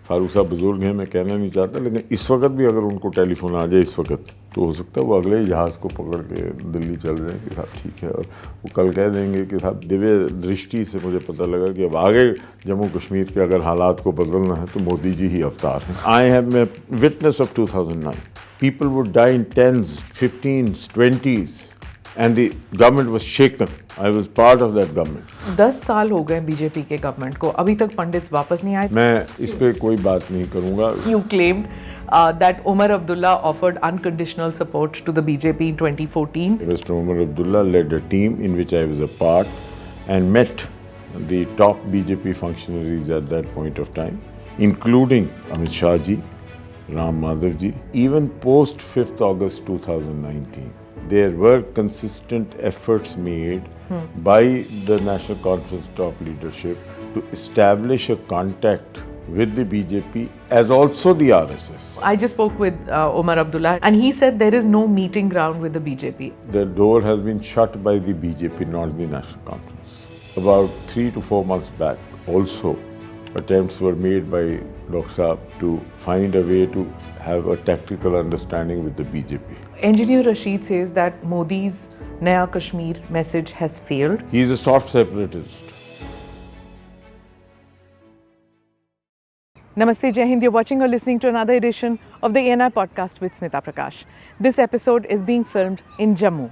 फारूक साहब बुजुर्ग हैं, मैं कहना नहीं चाहता, लेकिन इस वक्त भी अगर उनको टेलीफोन आ जाए इस वक्त, तो हो सकता है वो अगले ही जहाज़ को पकड़ के दिल्ली चल जाएं कि साहब ठीक है, और वो कल कह देंगे कि साहब दिव्य दृष्टि से मुझे पता लगा कि अब आगे जम्मू कश्मीर के अगर हालात को बदलना है तो मोदी जी ही अवतार हैं. आई हैव मैं witness of 2009. People would die in 10s, 15s, 20s and the government was shaken. I was part of that government. 10 साल हो गए बीजेपी के गवर्नमेंट को, अभी तक पंडित्स वापस नहीं आए. मैं इस पे कोई बात नहीं करूंगा. You claimed that Omar Abdullah offered unconditional support to the BJP in 2014. Mr. Omar Abdullah led a team in which I was a part and met the top BJP functionaries at that point of time, including Amit Shah ji, Ram Madhav ji. Even post 5th August 2019, there were consistent efforts made by the National Conference top leadership to establish a contact with the BJP as also the RSS. I just spoke with Omar Abdullah and he said there is no meeting ground with the BJP. The door has been shut by the BJP, not the National Conference. About 3 to 4 months back also, attempts were made by Dr. Saab to find a way to have a tactical understanding with the BJP. Engineer Rashid says that Modi's Naya Kashmir message has failed. He is a soft separatist. Namaste, Jai Hind. You're watching or listening to another edition of the ANI podcast with Smita Prakash. This episode is being filmed in Jammu.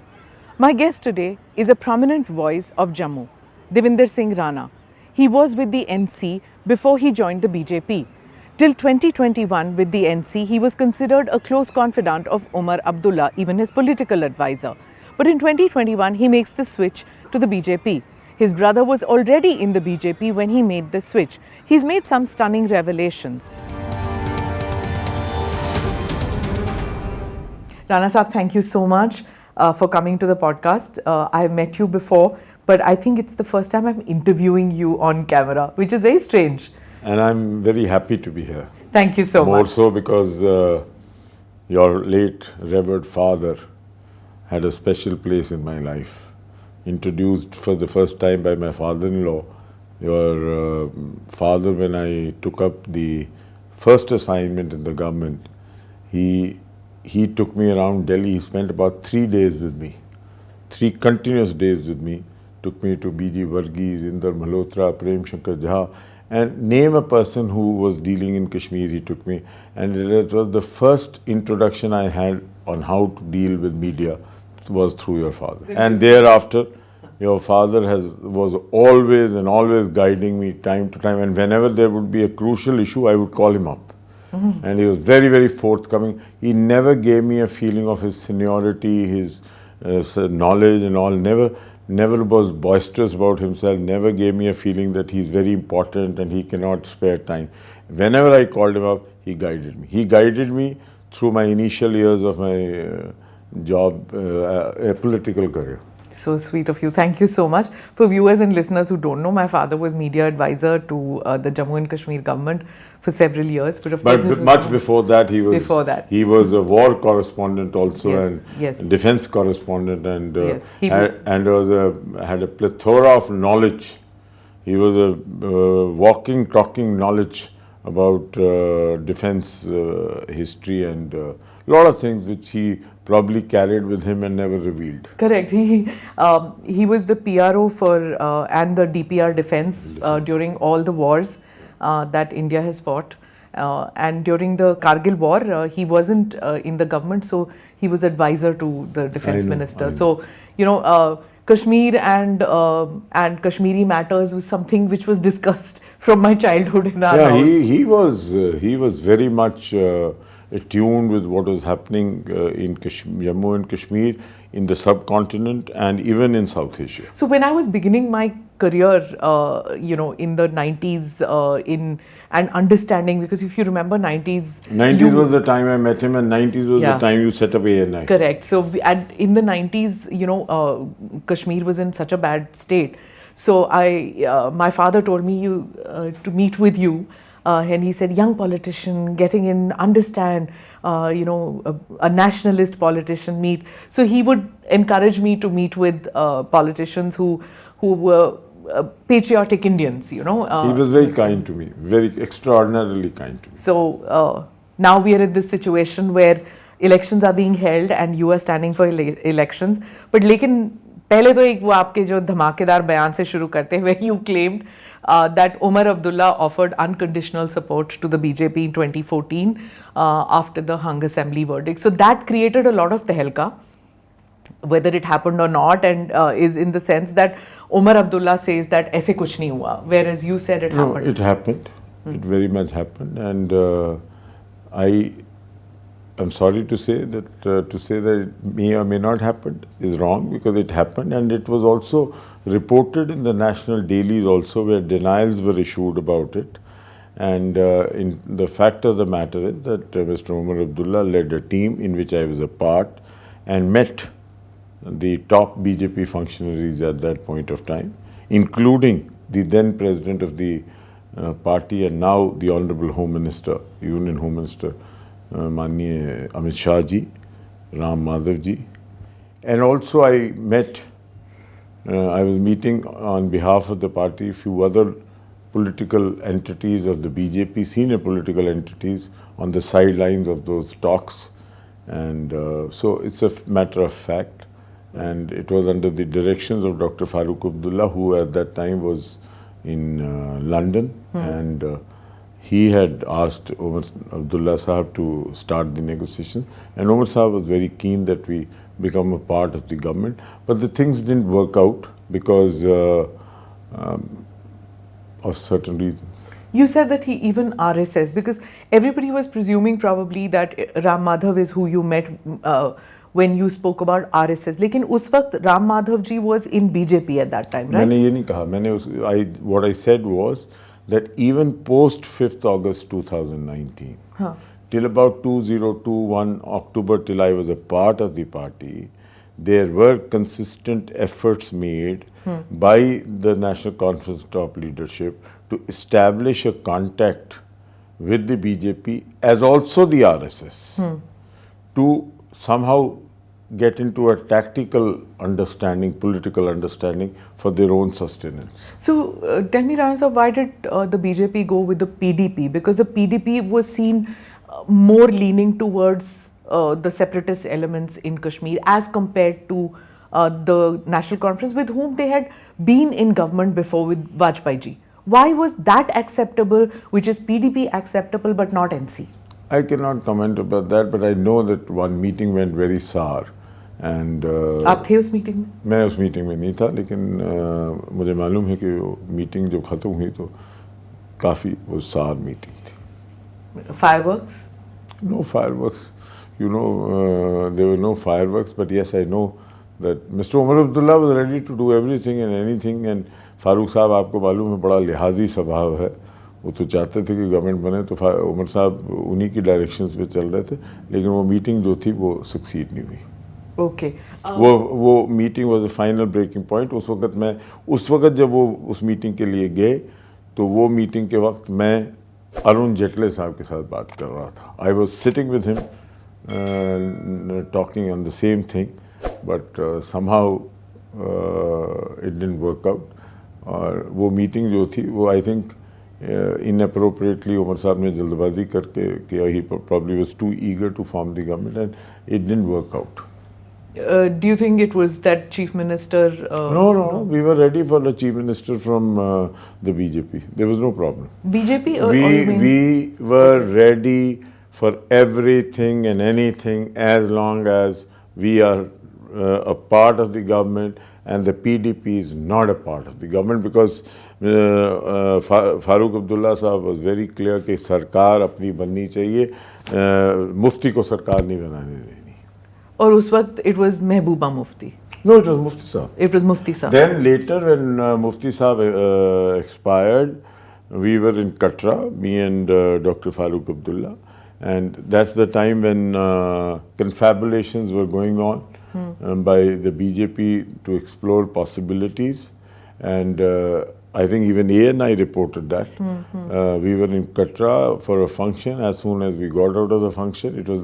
My guest today is a prominent voice of Jammu, Devender Singh Rana. He was with the NC before he joined the BJP. Till 2021 with the NC, he was considered a close confidant of Omar Abdullah, even his political advisor. But in 2021, he makes the switch to the BJP. His brother was already in the BJP when he made the switch. He's made some stunning revelations. Rana Saab, thank you so much for coming to the podcast. I've met you before, but I think it's the first time I'm interviewing you on camera, which is very strange. And I'm very happy to be here. Thank you so much. More so because your late revered father had a special place in my life. Introduced for the first time by my father-in-law. Your father, when I took up the first assignment in the government, he took me around Delhi. He spent about 3 days with me. 3 continuous days with me. Took me to B.G. Varghese, Inder Malhotra, Prem Shankar Jha. And name a person who was dealing in Kashmir, he took me. And it was the first introduction I had on how to deal with media was through your father. And thereafter, your father was always and always guiding me time to time. And whenever there would be a crucial issue, I would call him up. And he was very, very forthcoming. He never gave me a feeling of his seniority, his knowledge and all. Never was boisterous about himself, never gave me a feeling that he's very important and he cannot spare time. Whenever I called him up, he guided me. He guided me through my initial years of my job, a political career. So sweet of you. Thank you so much. For viewers and listeners who don't know, my father was media advisor to the Jammu and Kashmir government for several years. But much before that, he was a war correspondent also, yes. And defense correspondent, and yes, had a plethora of knowledge. He was a walking, talking knowledge about defense history and a lot of things which he probably carried with him and never revealed. Correct. He was the PRO for and the DPR defense during all the wars that India has fought. And during the Kargil war, he wasn't in the government, so he was advisor to the defense minister. So, Kashmir and Kashmiri matters was something which was discussed from my childhood in our house. He was very much attuned with what was happening in Jammu and Kashmir, in the subcontinent and even in South Asia. So when I was beginning my career, in the 90s, and understanding, because if you remember 90s... 90s was the time I met him, and 90s was the time you set up ANI. Correct. So in the 90s, Kashmir was in such a bad state. So my father told me to meet with you. And he said, young politician, getting in, understand, a nationalist politician, meet. So he would encourage me to meet with politicians who patriotic Indians, he was very kind to me, very extraordinarily kind to me. So now we are in this situation where elections are being held and you are standing for elections. But लेकिन पहले तो एक वो आपके जो धमाकेदार बयान से शुरू करते हैं, where you claimed that Omar Abdullah offered unconditional support to the BJP in 2014 after the hung assembly verdict. So that created a lot of tehelka, whether it happened or not, and is in the sense that Omar Abdullah says that ऐसे कुछ नहीं हुआ, whereas you said it happened. No, it happened. It very much happened, and I'm sorry to say that it may or may not happen is wrong, because it happened, and it was also reported in the national dailies also, where denials were issued about it. And in the fact of the matter is that Mr. Omar Abdullah led a team in which I was a part and met the top BJP functionaries at that point of time, including the then president of the party and now the Honorable Home Minister, Union Home Minister, Manya Amit Shah ji, Ram Madhav ji. And also I met, I was meeting on behalf of the party, a few other political entities of the BJP, senior political entities, on the sidelines of those talks. And so it's a matter of fact. And it was under the directions of Dr. Farooq Abdullah, who at that time was in London. And he had asked Omar Abdullah Sahab to start the negotiations. And Omar Sahab was very keen that we become a part of the government. But the things didn't work out because of certain reasons. You said that he even RSS, because everybody was presuming probably that Ram Madhav is who you met when you spoke about RSS. लेकिन उस वक्त Ram Madhav ji was in BJP at that time, right? मैंने ये नहीं कहा. What I said was that even post 5th August 2019, till about 2021 October, till I was a part of the party, there were consistent efforts made by the National Conference top leadership to establish a contact with the BJP as also the RSS to somehow get into a tactical understanding, political understanding for their own sustenance. So tell me, Rana sir, why did the BJP go with the PDP? Because the PDP was seen more leaning towards the separatist elements in Kashmir as compared to the National Conference, with whom they had been in government before with Vajpayee ji. Why was that acceptable, which is PDP acceptable but not NC? I cannot comment about that, but I know that one meeting went very sour. And आप थे उस meeting में? मैं उस meeting में नहीं था, लेकिन मुझे मालूम है कि वो मीटिंग जब ख़त्म हुई तो काफ़ी वो सार मीटिंग थी. Fireworks? No fireworks. You know, there were no fireworks, but yes, I know that Mr. Omar Abdullah was ready to do everything and anything, and Farooq साहब आपको मालूम है बड़ा लिहाजी स्वभाव है. वो तो चाहते थे कि गवर्नमेंट बने, तो उमर साहब उन्हीं की डायरेक्शंस पे चल रहे थे, लेकिन वो मीटिंग जो थी वो सक्सीड नहीं हुई. ओके. वो meeting was the final breaking point. उस वक्त जब वो उस मीटिंग के लिए गए, तो वो मीटिंग के वक्त मैं अरुण जेटले साहब के साथ बात कर रहा था. I was sitting with him talking on the same thing, but somehow it didn't work out. और वो मीटिंग जो थी वो I think inappropriately Omar Saab ने जल्दबाजी करके किया. He probably was too eager to form the government and it didn't work out. Do you think it was that chief minister? No, we were ready for the chief minister from the BJP. There was no problem. BJP? We were ready for everything and anything as long as we are a part of the government and the PDP is not a part of the government, because Farooq Abdullah साहब was very clear कि सरकार अपनी बननी चाहिए, मुफ्ती को सरकार नहीं बनाने देनी. और उस वक्त it was Mehbooba Mufti. No, it was Mufti Sahab. It was Mufti Sahab. Then later when Mufti Sahab expired, we were in Katra, me and Dr. Farooq Abdullah, and that's the time when confabulations were going on by the BJP to explore possibilities, and I think even ANI reported that. We were in Katra for a function. As soon as we got out of the function, it was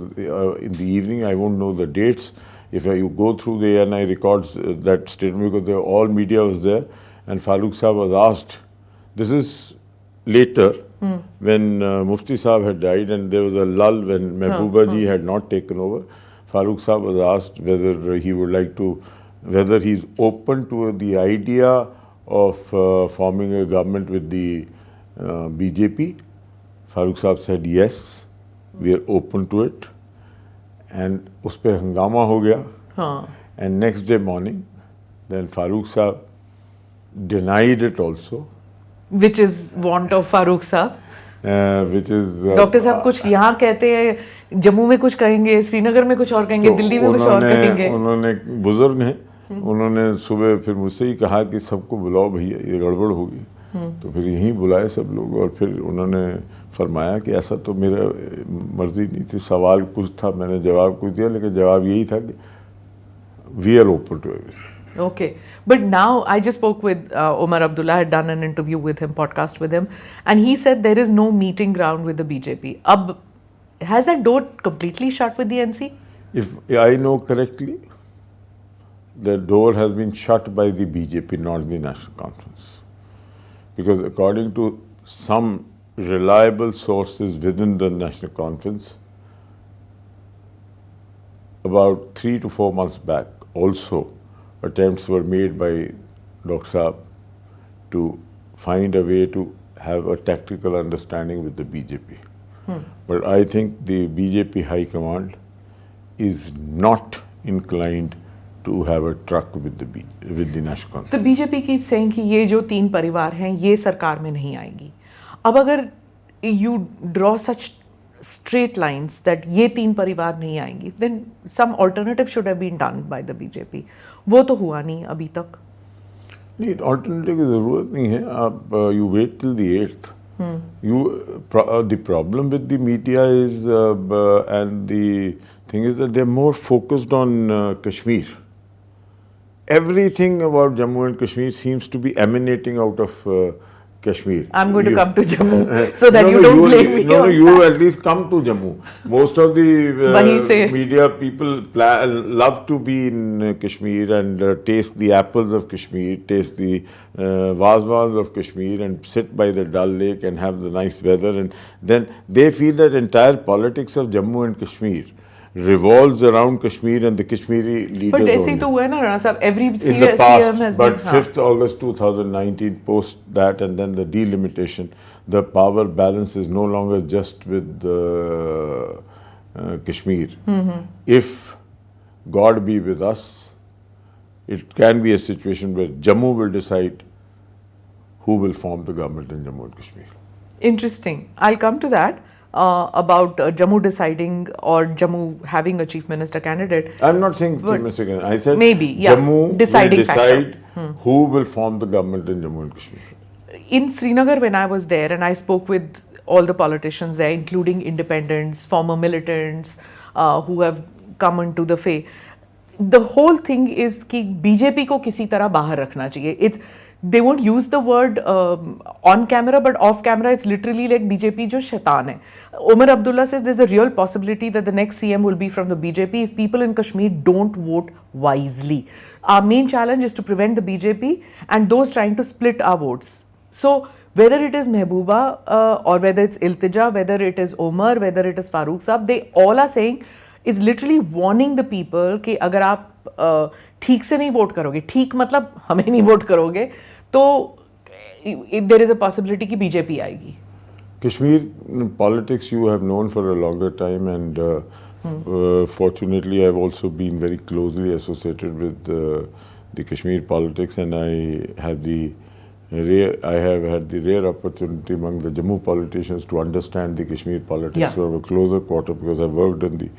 in the evening, I won't know the dates. If you go through the ANI records, that statement, because all media was there, and Farooq Saab was asked, this is later, when Mufti Saab had died and there was a lull when Mehbooba ji had not taken over, Farooq Saab was asked whether he would like to, whether he's open to the idea of forming a government with the BJP. Farooq Saab said yes, we are open to it, and उस पे हंगामा हो गया. And next day morning, then Farooq Saab denied it also. Which is want of Farooq Saab. Which is doctor साहब कुछ यहाँ कहते हैं, जम्मू में कुछ कहेंगे, श्रीनगर में कुछ और कहेंगे, दिल्ली में कुछ और कहेंगे. उन्होंने बुजुर्ग हैं, उन्होंने सुबह फिर मुझसे ही कहा कि सबको बुलाओ भैया, ये गड़बड़ होगी. तो फिर यहीं बुलाए सब लोग, और फिर उन्होंने फरमाया कि ऐसा तो मेरा मर्जी नहीं थी, सवाल कुछ था, मैंने जवाब कुछ दिया, लेकिन जवाब यही था कि we are open to everything. Okay, but now I just spoke with Omar Abdullah. I had done an interview with him, podcast with him, and he said there is no meeting ground with the BJP. Has that door completely shut with the NC? If I know correctly, the door has been shut by the BJP, not the National Conference. Because according to some reliable sources within the National Conference, about 3 to 4 months back also, attempts were made by Dr. Saab to find a way to have a tactical understanding with the BJP. But I think the BJP High Command is not inclined to have a truck with the National Conference. The BJP keeps saying कि ये जो 3 परिवार हैं, ये सरकार में नहीं आएगी. अब अगर you draw such straight lines that ये 3 परिवार नहीं आएंगी, then some alternative should have been done by the BJP. वो तो हुआ नहीं अभी तक. नहीं, alternative की ज़रूरत नहीं है. आप you wait till the 8th. The problem with the media is and the thing is that they're more focused on Kashmir. Everything about Jammu and Kashmir seems to be emanating out of Kashmir. I'm going to come to Jammu so that you don't blame me. No, you at least come to Jammu. Most of the media people love to be in Kashmir and taste the apples of Kashmir, taste the wazwans of Kashmir, and sit by the Dal Lake and have the nice weather. And then they feel that entire politics of Jammu and Kashmir revolves around Kashmir and the Kashmiri leaders. But ऐसे तो हुआ है ना राणा साहब, every in the past, CM has but been, 5th August 2019, post that and then the delimitation, the power balance is no longer just with Kashmir. If God be with us, it can be a situation where Jammu will decide who will form the government in Jammu and Kashmir. Interesting. I'll come to that. About Jammu deciding or Jammu having a chief minister candidate. I'm not saying chief minister candidate. I said maybe, yeah, Jammu deciding will decide who will form the government in Jammu and Kashmir. In Srinagar, when I was there and I spoke with all the politicians there, including independents, former militants who have come into the fray, the whole thing is कि BJP को किसी तरह बाहर रखना चाहिए. They won't use the word on camera, but off camera it's literally like BJP जो शैतान है. Omar Abdullah says there's a real possibility that the next CM will be from the BJP if people in Kashmir don't vote wisely. Our main challenge is to prevent the BJP and those trying to split our votes. So whether it is Mehbooba or whether it's Iltija, whether it is Omar, whether it is Farooq Saab, they all are saying, is literally warning the people कि अगर आप ठीक से नहीं vote करोगे, ठीक मतलब हमें नहीं वोट करोगे, तो there is a possibility कि BJP आएगी. Kashmir politics you have known for a longer time, and fortunately I've also been very closely associated with the Kashmir politics, and I have had the rare opportunity among the Jammu politicians to understand the Kashmir politics from a closer quarter, because I've worked in the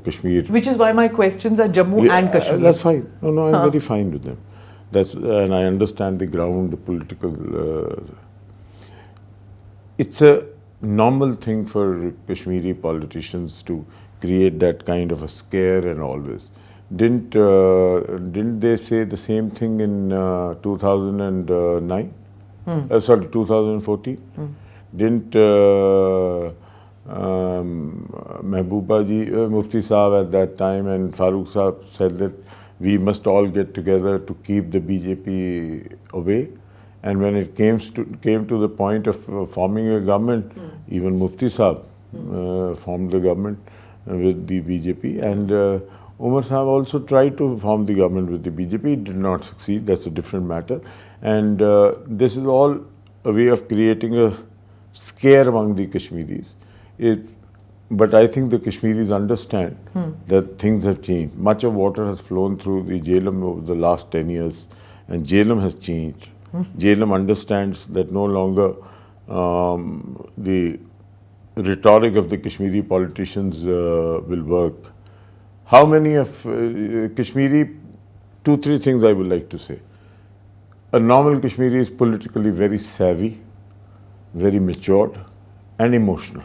Kashmir. Which is why my questions are Jammu and Kashmir. That's fine. No, I'm very fine with them. And I understand the ground, the political. It's a normal thing for Kashmiri politicians to create that kind of a scare and always. Didn't they say the same thing in 2009? 2014? Didn't Mehbooba ji, Mufti Saab at that time and Farooq Saab said that we must all get together to keep the BJP away. And when it came to the point of forming a government, even Mufti Saab formed the government with the BJP. And Umar Saab also tried to form the government with the BJP. It did not succeed. That's a different matter. And this is all a way of creating a scare among the Kashmiris. But I think the Kashmiris understand that things have changed. Much of water has flown through the Jhelum over the last 10 years, and Jhelum has changed. Jhelum understands that no longer the rhetoric of the Kashmiri politicians will work. How many of Kashmiri, 2-3 things I would like to say. A normal Kashmiri is politically very savvy, very matured and emotional.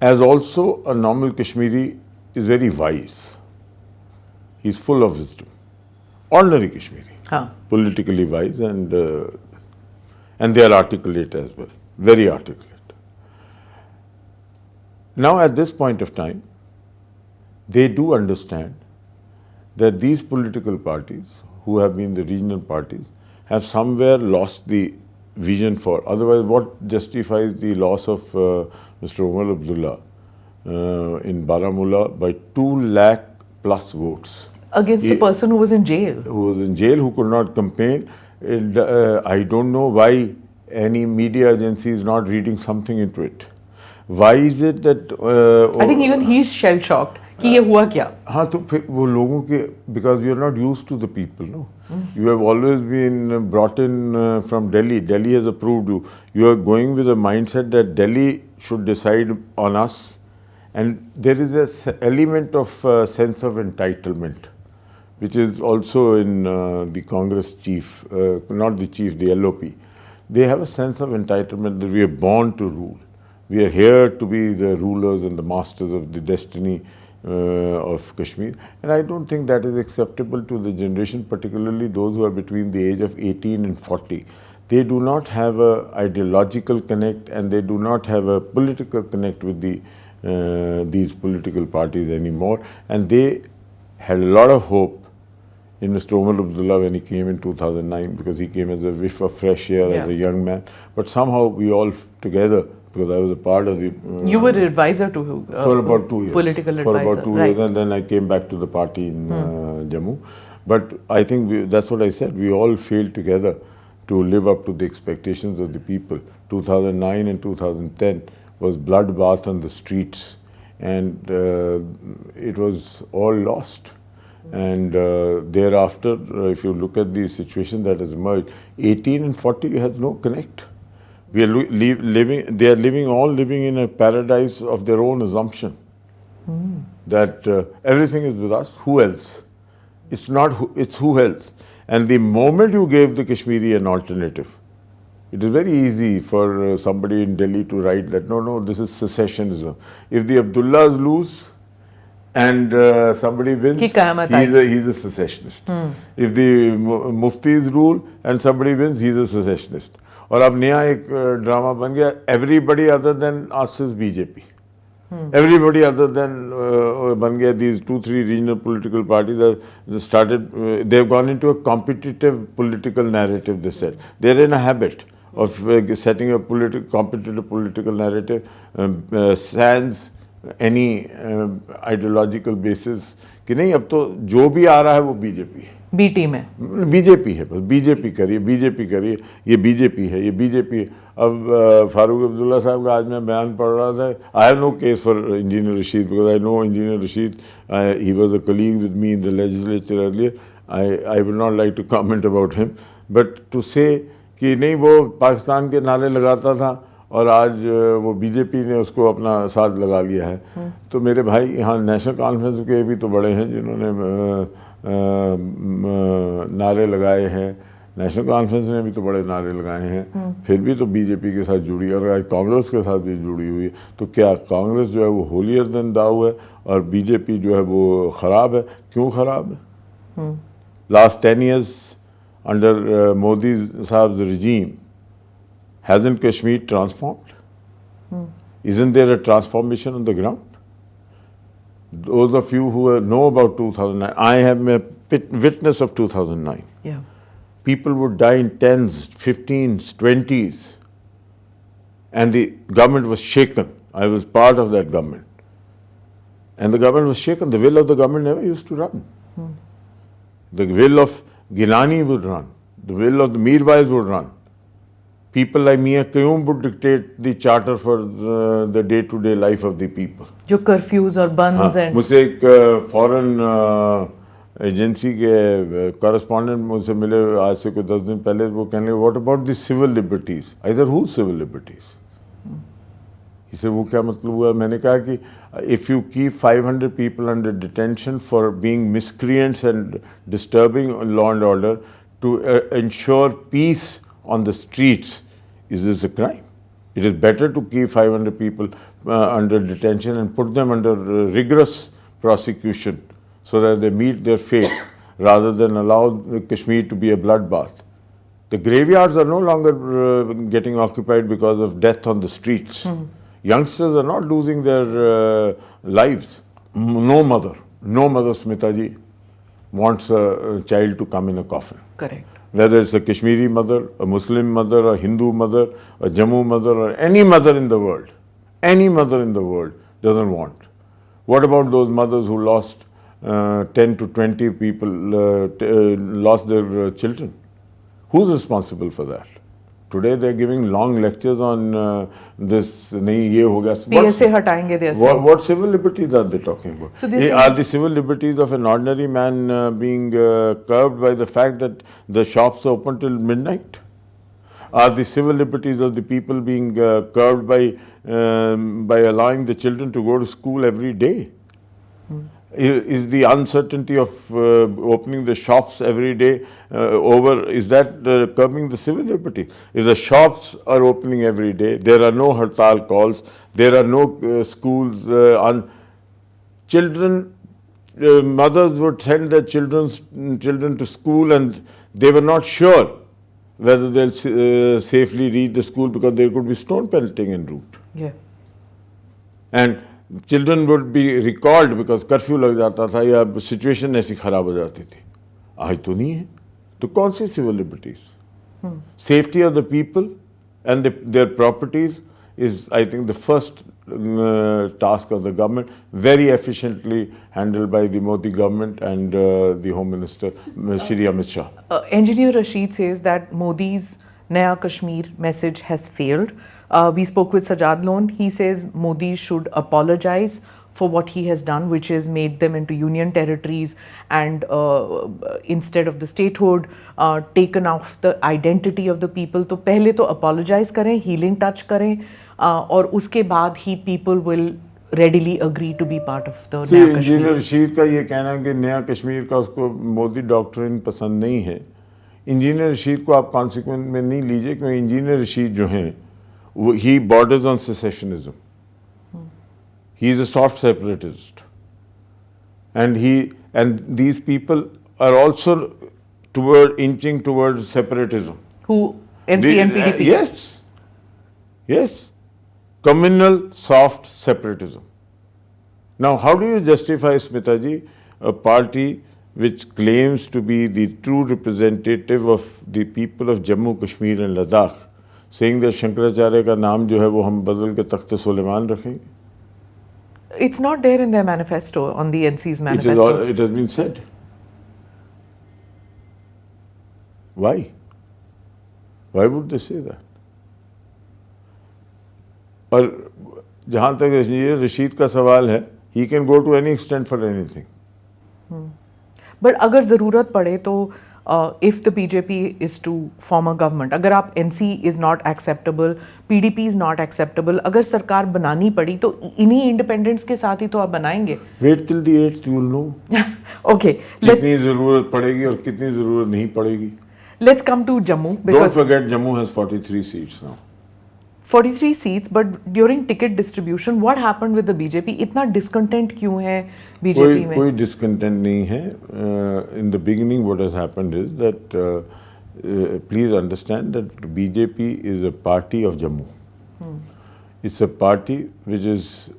As also a normal Kashmiri is very wise. He's full of wisdom. Ordinary Kashmiri, politically wise, and they are articulate as well, very articulate. Now at this point of time, they do understand that these political parties, who have been the regional parties, have somewhere lost the vision for. Otherwise, what justifies the loss of Mr. Omar Abdullah in Baramulla by 2 lakh plus votes? Against the person who was in jail. Who was in jail, who could not campaign. I don't know why any media agency is not reading something into it. Why is it that... I think even he's shell-shocked. कि ये हुआ क्या? हाँ तो फिर वो लोगों के, because we are not used to the people, no. You have always been brought in from Delhi. Delhi has approved you. You are going with a mindset that Delhi should decide on us, and there is an element of sense of entitlement, which is also in the Congress chief, not the chief, the LOP. They have a sense of entitlement that we are born to rule. We are here to be the rulers and the masters of the destiny of Kashmir, and I don't think that is acceptable to the generation, particularly those who are between the age of 18 and 40. They do not have a ideological connect, and they do not have a political connect with these political parties anymore, and they had a lot of hope in Mr. Omar Abdullah when he came in 2009, because he came as a whiff of fresh air as a young man. But somehow we all together, because I was a part of the... you were an advisor to... for about 2 years. Political advisor. For about 2 years, and then I came back to the party in Jammu. But I think that's what I said. We all failed together to live up to the expectations of the people. 2009 and 2010 was bloodbath on the streets, and it was all lost. And thereafter, if you look at the situation that has emerged, 18 and 40 has no connect. We are they are living in a paradise of their own assumption that everything is with us. Who else? It's not. It's who else. And the moment you gave the Kashmiri an alternative, it is very easy for somebody in Delhi to write that no, this is secessionism. If the Abdullahs lose and somebody wins, he's a secessionist. If the Muftis rule and somebody wins, he's a secessionist. और अब नया एक drama बन गया, everybody other than us is BJP. Everybody other than बन गया, these 2-3 regional political parties have started, they've gone into a competitive political narrative, they said. They're in a habit of setting a competitive political narrative sans any ideological basis कि नहीं अब तो जो भी आ रहा है वो बीजेपी है. बी टीम है, बीजेपी है, बस बीजेपी करिए, ये बीजेपी है, ये बीजेपी है. अब फारूक अब्दुल्ला साहब का आज मैं बयान पढ़ रहा था. I have no case for engineer Rashid because I know engineer Rashid. He was a colleague with me in the legislature earlier. I will not like to comment about him, but to say कि नहीं वो पाकिस्तान के नारे लगाता था और आज वो बीजेपी ने उसको अपना साथ लगा लिया है. तो मेरे भाई यहाँ नेशनल कॉन्फ्रेंस के भी तो बड़े हैं जिन्होंने नारे लगाए हैं. नेशनल कॉन्फ्रेंस ने भी तो बड़े नारे लगाए हैं, फिर भी तो बीजेपी के साथ जुड़ी और आज कांग्रेस के साथ भी जुड़ी हुई है. तो क्या कांग्रेस जो है वो होलियर देन दाऊ है और बीजेपी जो है वो ख़राब है? क्यों ख़राब है? लास्ट 10 years अंडर मोदी साहब regime, hasn't Kashmir transformed? Isn't there a transformation on the ground? those of you who know about 2009, I am a witness of 2009. Yeah. People would die in 10s, 15s, 20s. And the government was shaken. I was part of that government. And the government was shaken. The will of the government never used to run. The will of Gilani would run. The will of the Mirbais would run. People like Mia Qayyum would dictate the charter for the day-to-day life of the people. जो curfews और bans and मुझसे एक foreign agency के correspondent मुझसे मिले आज से कोई 10 दिन पहले. वो कहने लगे what about the civil liberties. I said who civil liberties. इसे वो क्या मतलब हुआ. मैंने कहा कि if you keep 500 people under detention for being miscreants and disturbing law and order to ensure peace on the streets, is this a crime? It is better to keep 500 people under detention and put them under rigorous prosecution so that they meet their fate rather than allow Kashmir to be a bloodbath. The graveyards are no longer getting occupied because of death on the streets. Youngsters are not losing their lives. No mother, Smita ji, wants a child to come in a coffin. Correct. Whether it's a Kashmiri mother, a Muslim mother, a Hindu mother, a Jammu mother, or any mother in the world doesn't want. What about those mothers who lost 10 to 20 people, lost their children? Who's responsible for that? Today they're giving long lectures on this. नहीं ये हो गया. PSA हटाएंगे they say. What civil liberties are they talking about? So are the civil liberties of an ordinary man being curbed by the fact that the shops are open till midnight? Are the civil liberties of the people being curbed by allowing the children to go to school every day? Is the uncertainty of opening the shops every day over, is that curbing the civil liberty? If the shops are opening every day, there are no hartal calls, there are no schools, children, mothers would send their children to school and they were not sure whether they'll safely reach the school because there could be stone pelting en route. Yeah. And children would be recalled because curfew लग जाता था या situation ऐसी खराब हो जाती थी. आज तो नहीं है. तो कौन सी civil liberties? Safety of the people and their properties is, I think, the first task of the government, very efficiently handled by the Modi government and the Home Minister, Shri Amit Shah. Engineer Rashid says that Modi's Naya Kashmir message has failed. We spoke with Sajad Lone. He says Modi should apologize for what he has done, which is made them into union territories and instead of the statehood, taken off the identity of the people. तो पहले तो apologize करें, healing touch करें, और उसके बाद ही people will readily agree to be part of the नया Kashmir. Engineer Rashid का ये कहना कि नया कश्मीर का उसको मोदी डॉक्ट्रिन पसंद नहीं है. इंजीनियर रशीद को आप कॉन्सिक्वेंस में नहीं लीजिए क्योंकि इंजीनियर रशीद जो हैं he borders on secessionism. He is a soft separatist, and these people are also inching towards separatism. Who NC and PDP? Yes, communal soft separatism. Now, how do you justify, Smita ji, a party which claims to be the true representative of the people of Jammu, Kashmir and Ladakh, saying that Shankaracharya का नाम जो है वो हम बदल के तख्त सुलेमान रखेंगे? It's not there in their manifesto, on the NC's manifesto. It has been said. Why? Why would they say that? और जहाँ तक इंजीनियर रशीद का सवाल है, he can go to any extent for anything. But अगर ज़रूरत पड़े तो if the BJP is to form a government, अगर आप NC is not acceptable, PDP is not acceptable, अगर सरकार बनानी पड़ी तो इन्हीं इंडिपेंडेंट्स के साथ ही तो आप बनाएंगे. Wait till the 8th, you will know. Okay. कितनी ज़रूरत पड़ेगी और कितनी ज़रूरत नहीं पड़ेगी. Let's come to Jammu. Don't forget, Jammu has 43 seats now. 43 seats, but during ticket distribution, what happened with the BJP? इतना discontent क्यों है BJP में? कोई discontent नहीं है. In the beginning, what has happened is that please understand that BJP is a party of Jammu. It's a party which is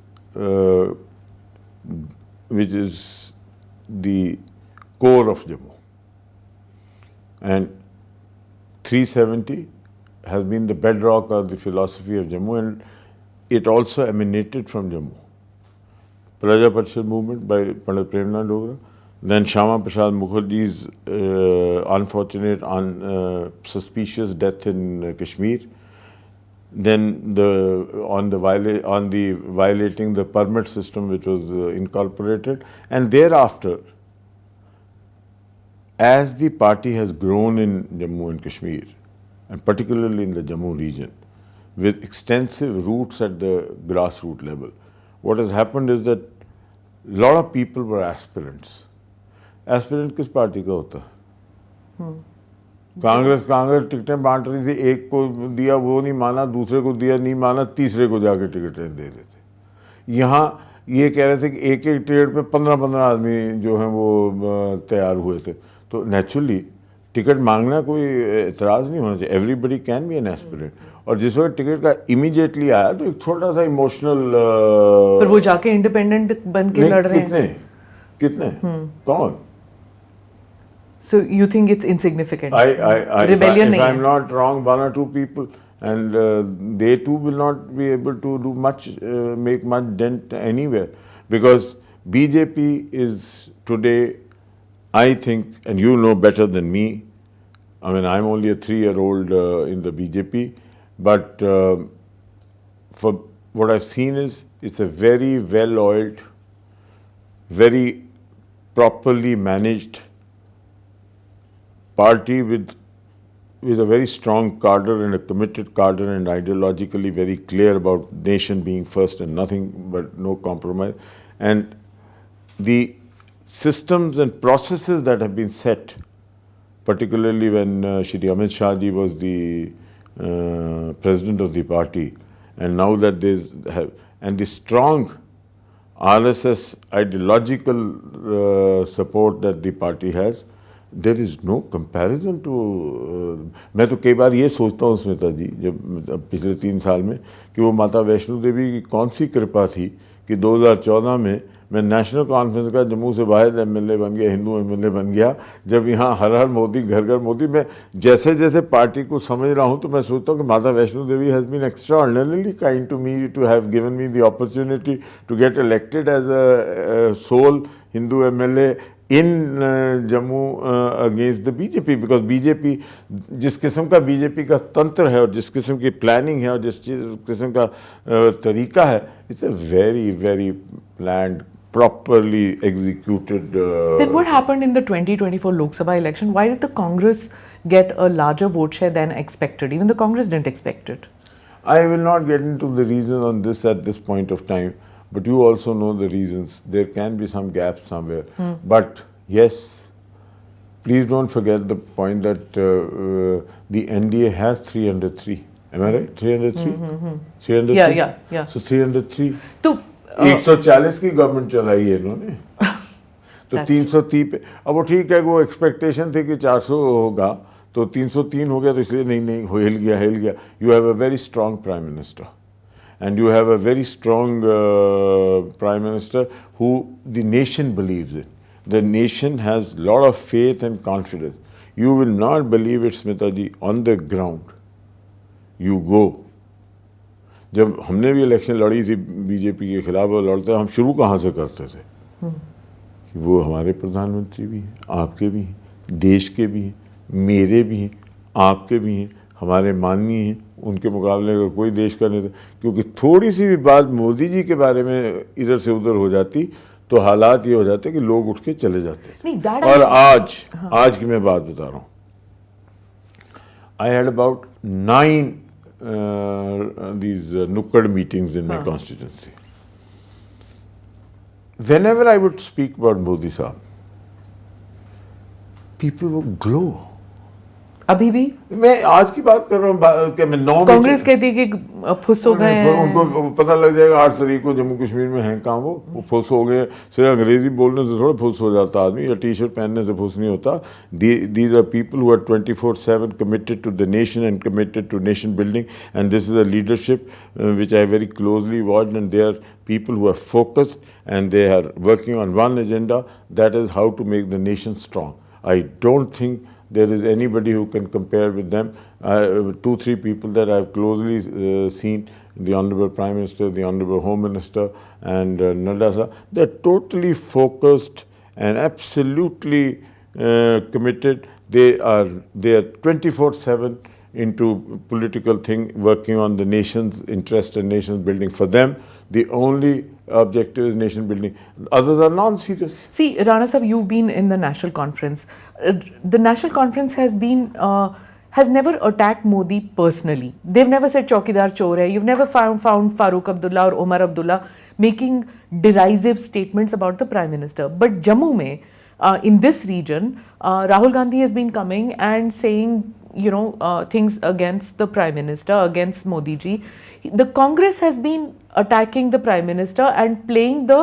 which is the core of Jammu. And 370 has been the bedrock of the philosophy of Jammu, and it also emanated from Jammu. Praja Parishad movement by Pandit Premnand Dogra, then Shama Prasad Mukherjee's unfortunate, suspicious death in Kashmir, then violating the permit system which was incorporated, and thereafter, as the party has grown in Jammu and Kashmir, and particularly in the Jammu region, with extensive roots at the grassroots level, what has happened is that a lot of people were aspirants. Aspirant किस party का होता है? कांग्रेस टिकटें बांट रही थी, एक को दिया वो नहीं माना, दूसरे को दिया नहीं माना, तीसरे को जाके टिकटें दे रहे थे। यहाँ ये कह रहे थे कि एक एक टिकट पे 15-15 आदमी जो हैं वो तैयार हुए थे। तो नेचुरली टिकट मांगना कोई एतराज़ नहीं होना चाहिए, everybody can be an aspirant. और जिस वक्त टिकट का इमीडिएटली आया तो एक छोटा सा इमोशनल, पर वो जाके इंडिपेंडेंट बन के लड़ रहे हैं। कितने कौन? So you think it's insignificant? Rebellion if I'm not wrong, one or two people, and they too will not be able to do much, make much dent anywhere, because BJP is today, I think, and you know better than me, I mean, I'm only a 3-year-old in the BJP, but for what I've seen is, it's a very well-oiled, very properly managed party with a very strong cadre and a committed cadre, and ideologically very clear about nation being first and nothing but no compromise. And the systems and processes that have been set, particularly when Shri Amit Shah ji was the president of the party, and now that and the strong RSS ideological support that the party has, there is no comparison to मैं तो कई बार ये सोचता हूँ स्मिता जी, जब पिछले 3 साल में, कि वो माता वैष्णो देवी की कौन सी कृपा थी कि 2014 में मैं नेशनल कॉन्फ्रेंस का जम्मू से बाहर एमएलए बन गया, हिंदू एमएलए बन गया। जब यहाँ हर हर मोदी, घर घर मोदी, मैं जैसे जैसे पार्टी को समझ रहा हूँ तो मैं सोचता हूँ कि Mata Vaishno Devi has been extraordinarily kind to me, to have given me the opportunity to get elected as a sole Hindu MLA in Jammu against the BJP, because BJP, जिस किस्म का BJP का तंत्र है और जिस किस्म की प्लानिंग है और जिस किस्म का तरीका है, it's a very, very planned, properly executed. Then what happened in the 2024 Lok Sabha election? Why did the Congress get a larger vote share than expected? Even the Congress didn't expect it. I will not get into the reasons on this at this point of time. But you also know the reasons. There can be some gaps somewhere. But yes, please don't forget the point that the NDA has 303. Am I right? 303? 303? Yeah. So 303. तो 140 की government चलाई है इन्होंने। तो 330 पे, अब वो ठीक है, वो एक्सपेक्टेशन थी कि 400 होगा, तो 303 हो गया, तो इसलिए नहीं हिल गया। You have a very strong Prime Minister. And you have a very strong Prime Minister who the nation believes in. The nation has a lot of faith and confidence. You will not believe it, Smita ji, on the ground. You go. जब हमने भी election लड़ी थी BJP के खिलाफ, और लड़ते हम शुरू कहाँ से करते थे कि वो हमारे प्रधानमंत्री भी हैं, आपके भी हैं, देश के भी हैं, मेरे भी हैं, आपके भी हैं, हमारे माननीय हैं, उनके मुकाबले का कोई देश का नहीं था। क्योंकि थोड़ी सी भी बात मोदी जी के बारे में इधर से उधर हो जाती तो हालात ये हो जाते कि लोग उठ के चले जाते थे। और आज की मैं बात बता रहा हूँ, I had about 9 these nukkad meetings in my constituency. Whenever I would speak about Modi Sahab, people would glow. अभी भी मैं आज की बात कर रहा हूँ कि मैं 9 कांग्रेस कहती है कि फुस हो गए हैं, उनको पता लग जाएगा 8 तारीख को जम्मू कश्मीर में हैं कहाँ वो फुस हो गए। सिर्फ अंग्रेजी बोलने से थोड़ा फुस हो जाता आदमी, या टी शर्ट पहनने से फुस नहीं होता। These are people who are 24/7 committed to the nation and committed to nation building, and this is a leadership which I very closely watched, and they are people who are focused and they are working on one agenda, that is how to make the nation strong. I don't think there is anybody who can compare with them. 2-3 people that I have closely seen, the Honorable Prime Minister, the Honorable Home Minister, and Naya, they are totally focused and absolutely committed. They are 24/7 into political thing, working on the nation's interest and nation's building. For them, the only objective is nation building. Others are non-serious. See, Rana Sahab, you've been in the National Conference. The National Conference has never attacked Modi personally. They've never said Chaukidar Chor hai. You've never found Farooq Abdullah or Omar Abdullah making derisive statements about the Prime Minister. But Jammu mein, in this region, Rahul Gandhi has been coming and saying, things against the Prime Minister, against Modi ji. The Congress has been attacking the Prime Minister and playing the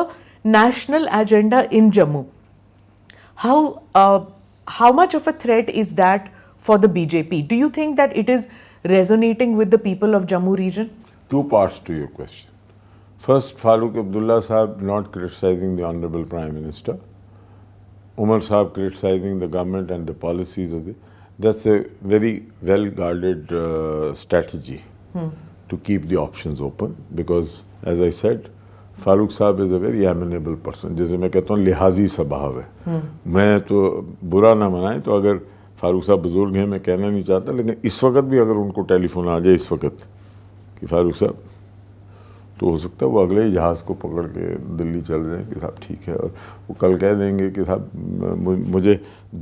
national agenda in Jammu. How much of a threat is that for the BJP? Do you think that it is resonating with the people of Jammu region? 2 parts to your question. First, Farooq Abdullah Sahab not criticizing the Honorable Prime Minister. Umar Sahab criticizing the government and the policies of the... That's a very well-guarded strategy to keep the options open, because, as I said, Farooq Sahab is a very amenable person. जैसे मैं कहता हूँ लिहाजी स्वभाव है, मैं तो बुरा ना मनाए, तो अगर फारूक साहब बुजुर्ग हैं, मैं कहना नहीं चाहता, लेकिन इस वक्त भी अगर उनको टेलीफोन आ जाए इस वक्त कि फारूक साहब, तो हो सकता है वो अगले ही जहाज़ को पकड़ के दिल्ली चल जाएं कि साहब ठीक है, और वो कल कह देंगे कि साहब मुझे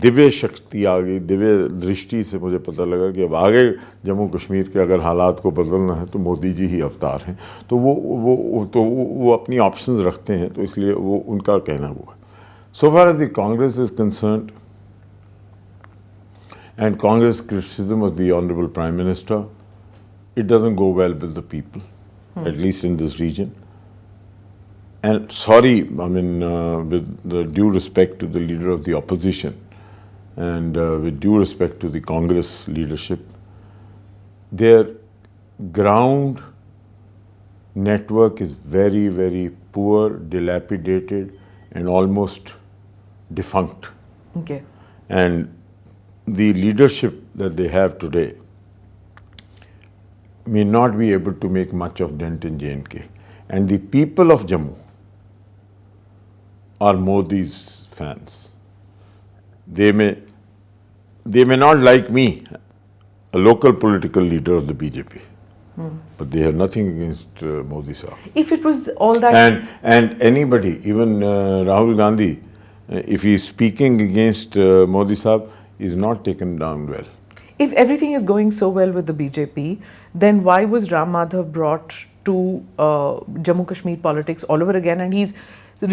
दिव्य शक्ति आ गई, दिव्य दृष्टि से मुझे पता लगा कि अब आगे जम्मू कश्मीर के अगर हालात को बदलना है तो मोदी जी ही अवतार हैं। तो वो अपनी ऑप्शंस रखते हैं, तो इसलिए वो उनका कहना हुआ। So far as the Congress is concerned and Congress criticism of the Honorable Prime Minister, it doesn't go well with the people, at least in this region. And sorry, I mean, with the due respect to the leader of the opposition and with due respect to the Congress leadership, their ground network is very, very poor, dilapidated, and almost defunct. Okay. And the leadership that they have today may not be able to make much of dent in J&K. And the people of Jammu are Modi's fans. They may not like me, a local political leader of the BJP, but they have nothing against Modi sir. If it was all that... And anybody, even Rahul Gandhi, if he is speaking against Modi sahab, is not taken down well. If everything is going so well with the BJP, then why was Ram Madhav brought to Jammu Kashmir politics all over again? And he's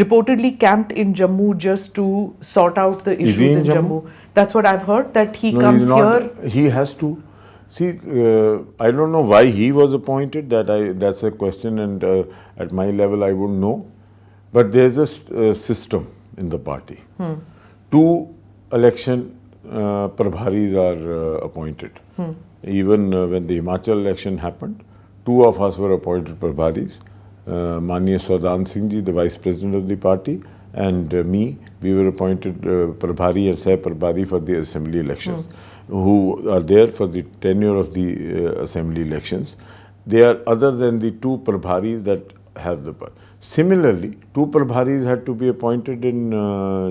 reportedly camped in Jammu just to sort out the issues in Jammu. That's what I've heard, that he comes here. He has to. See, I don't know why he was appointed. That's a question, and at my level I wouldn't know. But there's a system in the party. 2 election Prabharis are appointed. Even when the Himachal election happened, 2 of us were appointed Prabharis. Manya Saudan Singh ji, the Vice President of the party, and me, we were appointed Prabhari and Seh Prabhari for the assembly elections, who are there for the tenure of the assembly elections. They are other than the 2 Prabharis that have the power. Similarly, 2 Prabharis had to be appointed in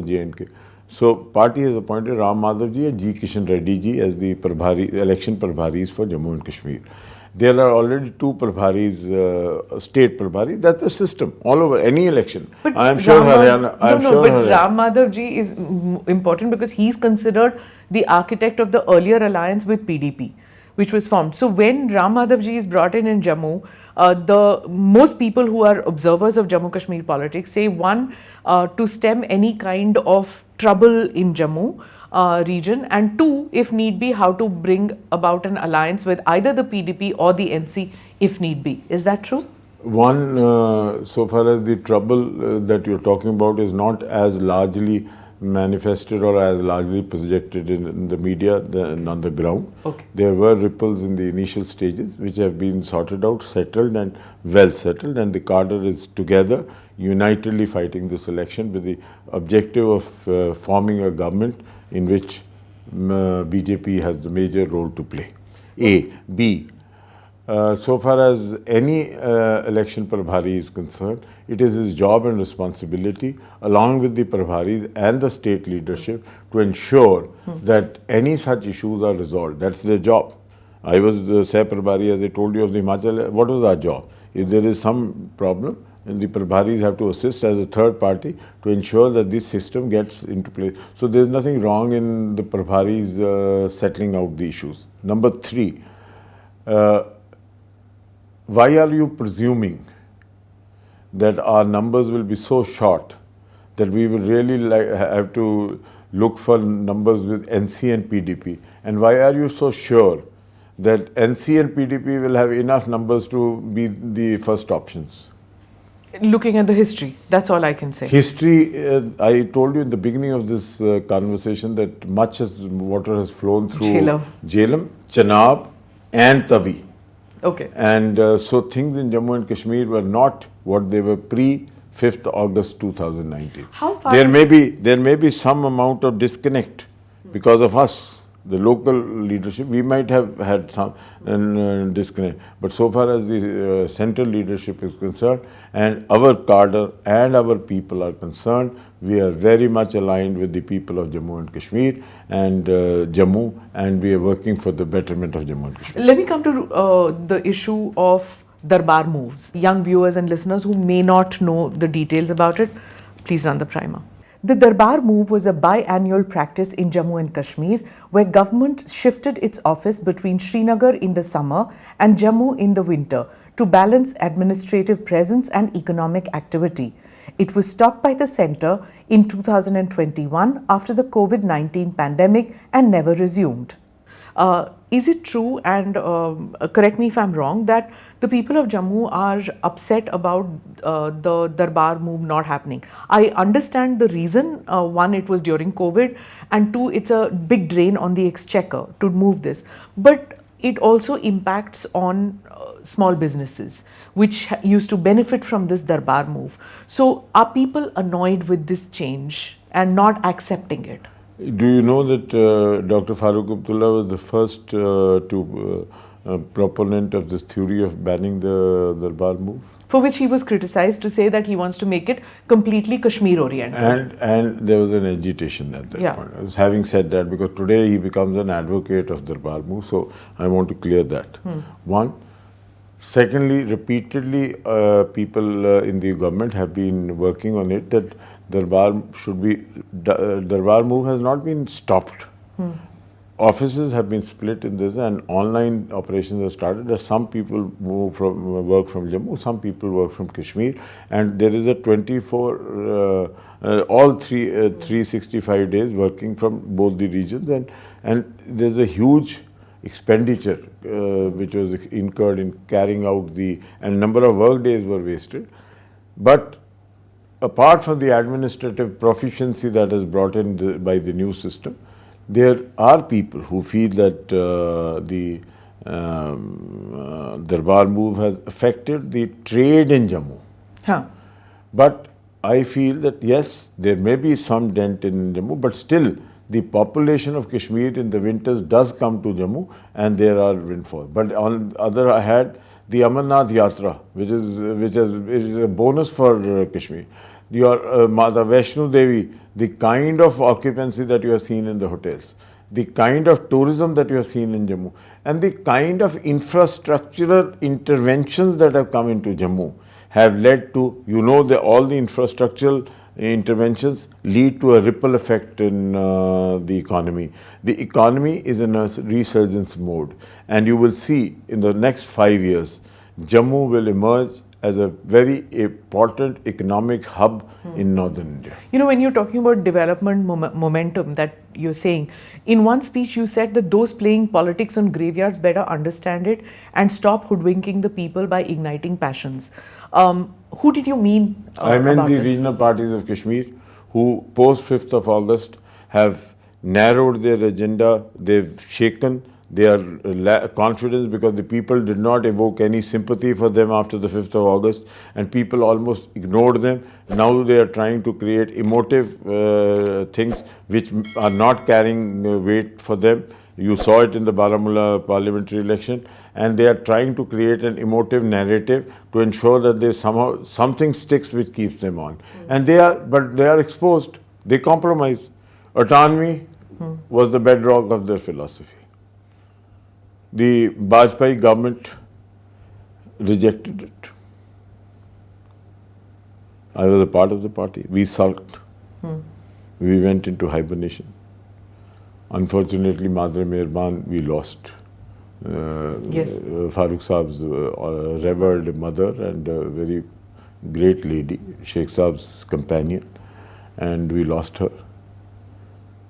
J&K. So, party has appointed Ram Madhav ji and G. Kishan Reddy ji as the election Prabharis for Jammu and Kashmir. There are already 2 Prabharis, state Prabharis. That's the system all over any election. But I am sure Haryana. Ram Madhav ji is important because he's considered the architect of the earlier alliance with PDP, which was formed. So when Ram Madhav ji is brought in Jammu, the most people who are observers of Jammu Kashmir politics say, one, to stem any kind of trouble in Jammu, region, and two, if need be, how to bring about an alliance with either the PDP or the NC if need be. Is that true? One, so far as the trouble that you're talking about is not as largely manifested or as largely projected in the media than on the ground. Okay. There were ripples in the initial stages which have been sorted out, settled and well settled, and the cadre is together, unitedly fighting this election with the objective of forming a government in which BJP has the major role to play. A. B. So far as any election Prabhari is concerned, it is his job and responsibility, along with the Prabharis and the state leadership, to ensure that any such issues are resolved. That's their job. I was the Seh Prabhari, as I told you, of the Himachal. What was our job? If there is some problem, and the Prabharis have to assist as a third party to ensure that this system gets into place. So there's nothing wrong in the Prabharis settling out the issues. Number three, why are you presuming that our numbers will be so short that we will really have to look for numbers with NC and PDP? And why are you so sure that NC and PDP will have enough numbers to be the first options? Looking at the history, that's all I can say. History, I told you in the beginning of this conversation that much as water has flown through Jhelum, Chenab and Tavi. Okay. And so things in Jammu and Kashmir were not what they were pre-5th August 2019. How far there may be some amount of disconnect because of us, the local leadership. We might have had some disconnect. But so far as the central leadership is concerned and our cadre and our people are concerned, we are very much aligned with the people of Jammu and Kashmir and Jammu, and we are working for the betterment of Jammu and Kashmir. Let me come to the issue of Darbar Moves. Young viewers and listeners who may not know the details about it, please run the primer. The Darbar Move was a biannual practice in Jammu and Kashmir where government shifted its office between Srinagar in the summer and Jammu in the winter to balance administrative presence and economic activity. It was stopped by the centre in 2021 after the COVID-19 pandemic and never resumed. Is it true, and correct me if I'm wrong, that the people of Jammu are upset about the Darbar Move not happening? I understand the reason. One, it was during COVID, and two, it's a big drain on the exchequer to move this. But it also impacts on small businesses, which used to benefit from this Darbar Move. So are people annoyed with this change and not accepting it? Do you know that Dr. Farooq Abdullah was the first proponent of this theory of banning the Darbar Move? For which he was criticized to say that he wants to make it completely Kashmir oriented. And there was an agitation at that point. I was having said that because today he becomes an advocate of Darbar Move, so I want to clear that. One. Secondly, repeatedly people in the government have been working on it that Darbar Move has not been stopped. Offices have been split in this and online operations have started. As some people work from Jammu, some people work from Kashmir, and there is a 365 days working from both the regions, and there's a huge expenditure which was incurred in carrying out and number of work days were wasted. But apart from the administrative proficiency that is brought in by the new system, there are people who feel that the Darbar Move has affected the trade in Jammu. But I feel that yes, there may be some dent in Jammu, but still the population of Kashmir in the winters does come to Jammu and there are windfalls. But on the other hand, the Amarnath Yatra, which is a bonus for Kashmir. Your Madhav Vaishno Devi, the kind of occupancy that you have seen in the hotels, the kind of tourism that you have seen in Jammu, and the kind of infrastructural interventions that have come into Jammu have led to, all the infrastructural interventions lead to a ripple effect in the economy. The economy is in a resurgence mode, and you will see in the next 5 years, Jammu will emerge as a very important economic hub in northern India. You know, when you're talking about development momentum that you're saying, in one speech you said that those playing politics on graveyards better understand it and stop hoodwinking the people by igniting passions. Who did you mean I meant about the this? regional parties of Kashmir who post 5th of August have narrowed their agenda, they've shaken their confidence because the people did not evoke any sympathy for them after the 5th of August and people almost ignored them. Now they are trying to create emotive things which are not carrying weight for them. You saw it in the Baramulla parliamentary election, and they are trying to create an emotive narrative to ensure that they somehow something sticks which keeps them on. And they are exposed. They compromise. Autonomy was the bedrock of their philosophy. The Vajpayee government rejected it. I was a part of the party. We sulked. We went into hibernation. Unfortunately, Madre Mehirban, we lost. Yes. Farooq Saab's revered mother and a very great lady, Sheikh Saab's companion, and we lost her.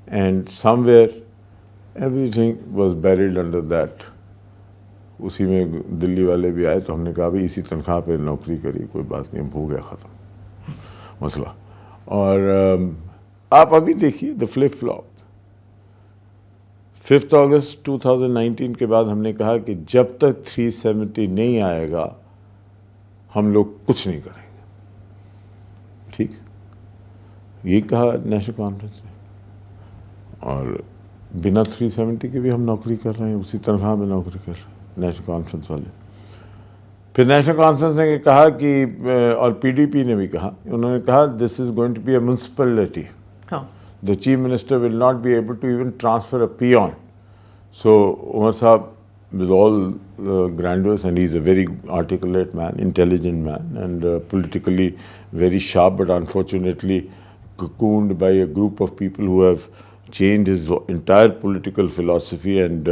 And somewhere, everything was buried under that. उसी में दिल्ली वाले भी आए तो हमने कहा भाई इसी तनख्वाह पे नौकरी करी, कोई बात नहीं, हो गया ख़त्म मसला. और आप अभी देखिए द फ्लिप फ्लॉप. 5th अगस्त 2019 के बाद हमने कहा कि जब तक 370 नहीं आएगा हम लोग कुछ नहीं करेंगे. ठीक, ये कहा नेशनल कॉन्फ्रेंस ने, और बिना 370 के भी हम नौकरी कर रहे हैं, उसी तनख्वाह में नौकरी कर रहे हैं नेशनल कॉन्फ्रेंस वाले. फिर नेशनल कॉन्फ्रेंस ने कहा कि, और पीडीपी ने भी कहा, उन्होंने कहा this is going to be a municipality. The chief minister will not be able to even transfer a peon. So Umar Saab, with all grandeurs, and he's a very articulate man, intelligent man, and politically very sharp, but unfortunately cocooned by a group of people who have changed his entire political philosophy and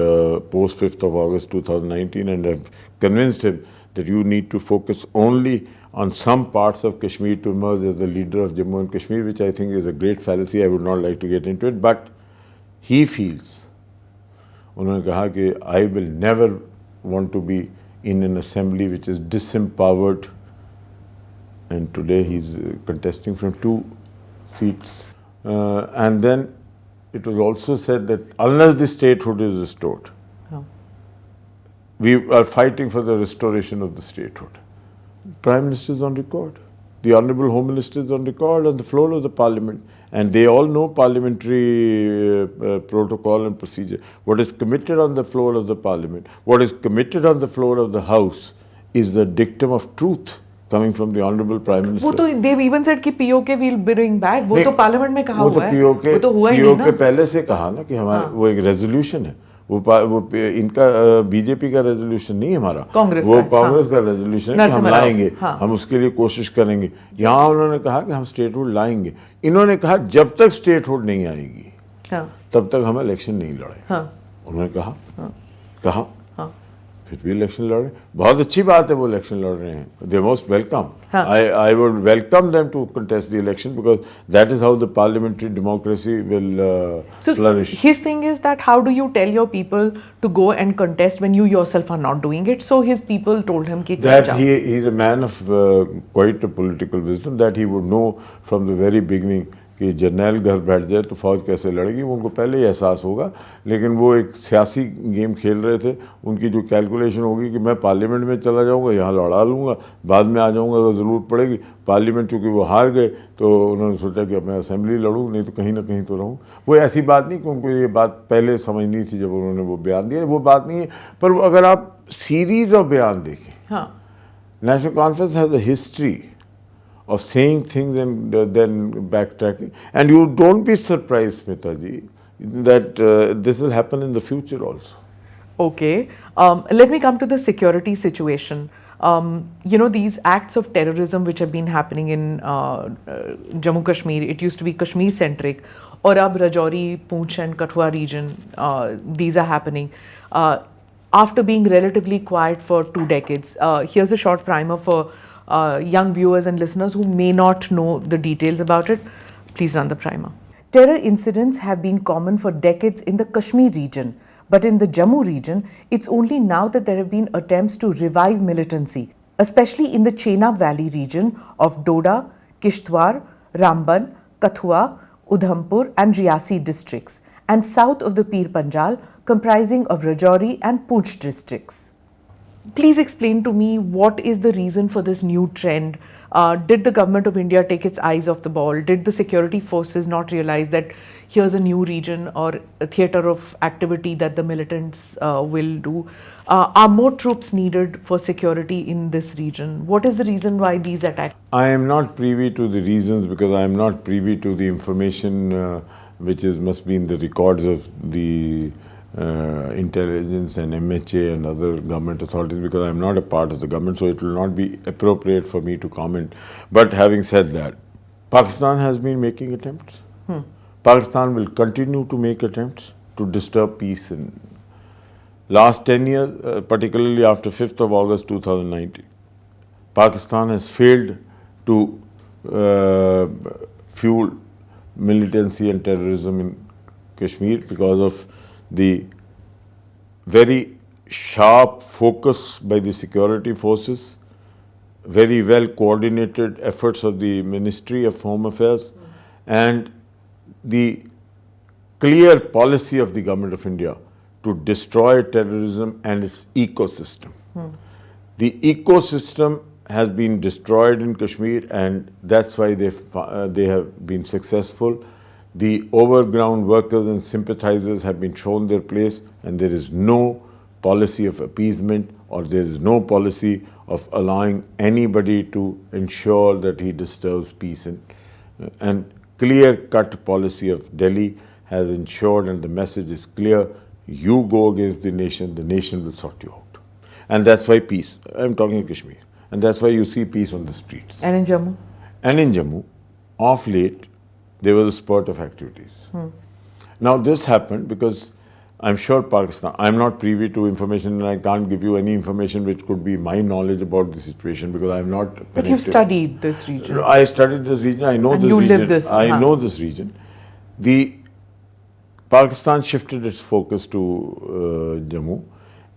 post 5th of August 2019 and have convinced him that you need to focus only on some parts of Kashmir to emerge as the leader of Jammu and Kashmir, which I think is a great fallacy. I would not like to get into it, but he feels, उन्होंने कहा कि I will never want to be in an assembly which is disempowered, and today he's contesting from 2 seats. And then it was also said that unless the statehood is restored, we are fighting for the restoration of the statehood. Prime Minister is on record. The Honourable Home Minister is on record on the floor of the Parliament, and they all know parliamentary protocol and procedure. What is committed on the floor of the Parliament, what is committed on the floor of the House, is the dictum of truth coming from the Honourable Prime Minister. वो तो they've even said कि POK will bring back. वो तो Parliament में कहा हुआ है. वो तो हुआ ही नहीं ना. POK पहले से कहा ना कि हमारे वो एक रेजोल्यूशन है. वो इनका बीजेपी का रेजोल्यूशन नहीं हमारा, वो कांग्रेस का रेजोल्यूशन है कि हम लाएंगे, हम उसके लिए कोशिश करेंगे. यहाँ उन्होंने कहा कि हम स्टेटहुड लाएंगे. इन्होंने कहा जब तक स्टेटहुड नहीं आएगी तब तक हम इलेक्शन नहीं लड़ेंगे. उन्होंने कहा फिर भी इलेक्शन लड़ रहे. बहुत अच्छी बात है वो इलेक्शन लड़ रहे हैं. They most welcome. I would welcome them to contest the election because that is how the parliamentary democracy will flourish. His thing is that how do you tell your people to go and contest when you yourself are not doing it? So his people told him that he is a man of quite a political wisdom, that he would know from the very beginning कि जर्नैल घर बैठ जाए तो फौज कैसे लड़ेगी, वो उनको पहले ही एहसास होगा. लेकिन वो एक सियासी गेम खेल रहे थे. उनकी जो कैलकुलेशन होगी कि मैं पार्लियामेंट में चला जाऊंगा, यहाँ लड़ा लूँगा, बाद में आ जाऊँगा अगर ज़रूरत पड़ेगी. पार्लियामेंट चूँकि वो हार गए तो उन्होंने सोचा कि अब मैं असेंबली लड़ूँ, नहीं तो कहीं ना कहीं तो रहूँ. वो ऐसी बात नहीं कि उनको ये बात पहले समझनी थी जब उन्होंने वो बयान दिया, वो बात नहीं है. पर अगर आप सीरीज़ ऑफ बयान देखें, national conference has a history of saying things and then backtracking. And you don't be surprised, Smita ji, that this will happen in the future also. Okay. Let me come to the security situation. You know, these acts of terrorism which have been happening in Jammu Kashmir, it used to be Kashmir centric, or ab Rajouri, Poonch and Kathua region, these are happening. After being relatively quiet for 2 decades, here's a short primer for young viewers and listeners who may not know the details about it, please run the primer. Terror incidents have been common for decades in the Kashmir region, but in the Jammu region, it's only now that there have been attempts to revive militancy, especially in the Chenab Valley region of Doda, Kishtwar, Ramban, Kathua, Udhampur and Riyasi districts, and south of the Pir Panjal, comprising of Rajouri and Poonch districts. Please explain to me what is the reason for this new trend. Did the government of India take its eyes off the ball? Did the security forces not realize that here's a new region or a theatre of activity that the militants will do? Are more troops needed for security in this region? What is the reason why these attacks? I am not privy to the reasons because I am not privy to the information which must be in the records of the intelligence and MHA and other government authorities, because I am not a part of the government, so it will not be appropriate for me to comment. But having said that, Pakistan has been making attempts. Pakistan will continue to make attempts to disturb peace in last 10 years, particularly after 5th of August 2019. Pakistan has failed to fuel militancy and terrorism in Kashmir because of the very sharp focus by the security forces, very well coordinated efforts of the Ministry of Home Affairs, and the clear policy of the Government of India to destroy terrorism and its ecosystem. The ecosystem has been destroyed in Kashmir, and that's why they have been successful. The overground workers and sympathizers have been shown their place, and there is no policy of appeasement or there is no policy of allowing anybody to ensure that he disturbs peace. And clear-cut policy of Delhi has ensured, and the message is clear, you go against the nation will sort you out. And that's why peace, I'm talking of Kashmir, and that's why you see peace on the streets. And in Jammu? And in Jammu, of late, there was a spurt of activities. Now this happened because I'm sure Pakistan, I'm not privy to information and I can't give you any information which could be my knowledge about the situation because I'm not connected. But you've studied this region. I studied this region, I know and this you region. Live this. I know this region. The Pakistan shifted its focus to Jammu,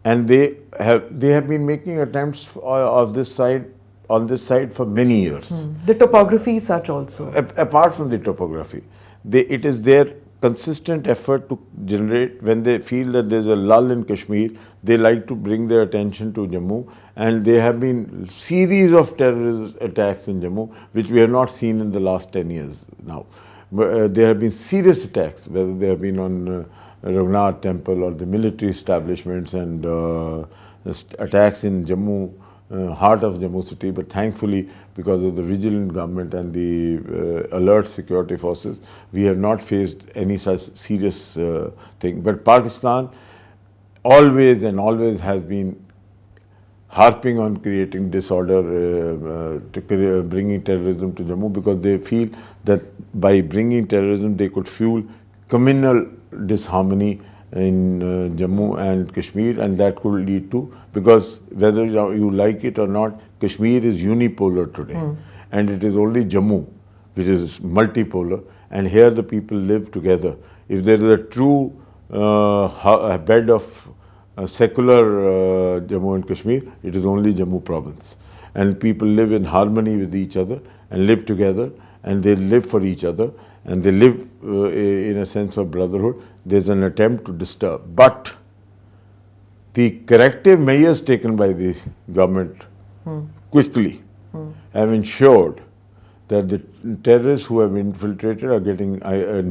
and they have been making attempts on this side for many years. The topography is such also. Apart from the topography, it is their consistent effort to generate, when they feel that there's a lull in Kashmir, they like to bring their attention to Jammu, and there have been series of terrorist attacks in Jammu, which we have not seen in the last 10 years now. There have been serious attacks, whether they have been on Raghunath Temple or the military establishments, and attacks in Jammu, heart of Jammu city, but thankfully because of the vigilant government and the alert security forces, we have not faced any such serious thing. But Pakistan always has been harping on creating disorder, bringing terrorism to Jammu, because they feel that by bringing terrorism they could fuel communal disharmony in Jammu and Kashmir, and that could lead to, because whether you like it or not, Kashmir is unipolar today, and it is only Jammu which is multipolar, and here the people live together. If there is a true bed of secular Jammu and Kashmir, it is only Jammu province, and people live in harmony with each other and live together, and they live for each other, and they live in a sense of brotherhood. There's an attempt to disturb, but the corrective measures taken by the government quickly have ensured that the terrorists who have infiltrated are getting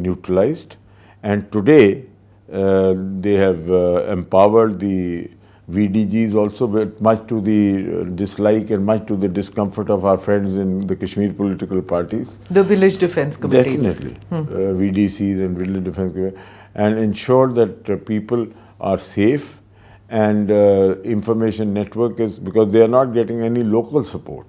neutralized, and today they have empowered the VDGs also, but much to the dislike and much to the discomfort of our friends in the Kashmir political parties. The village defense committees. Definitely. VDCs and village defense committees, and ensure that people are safe, and information network is, because they are not getting any local support.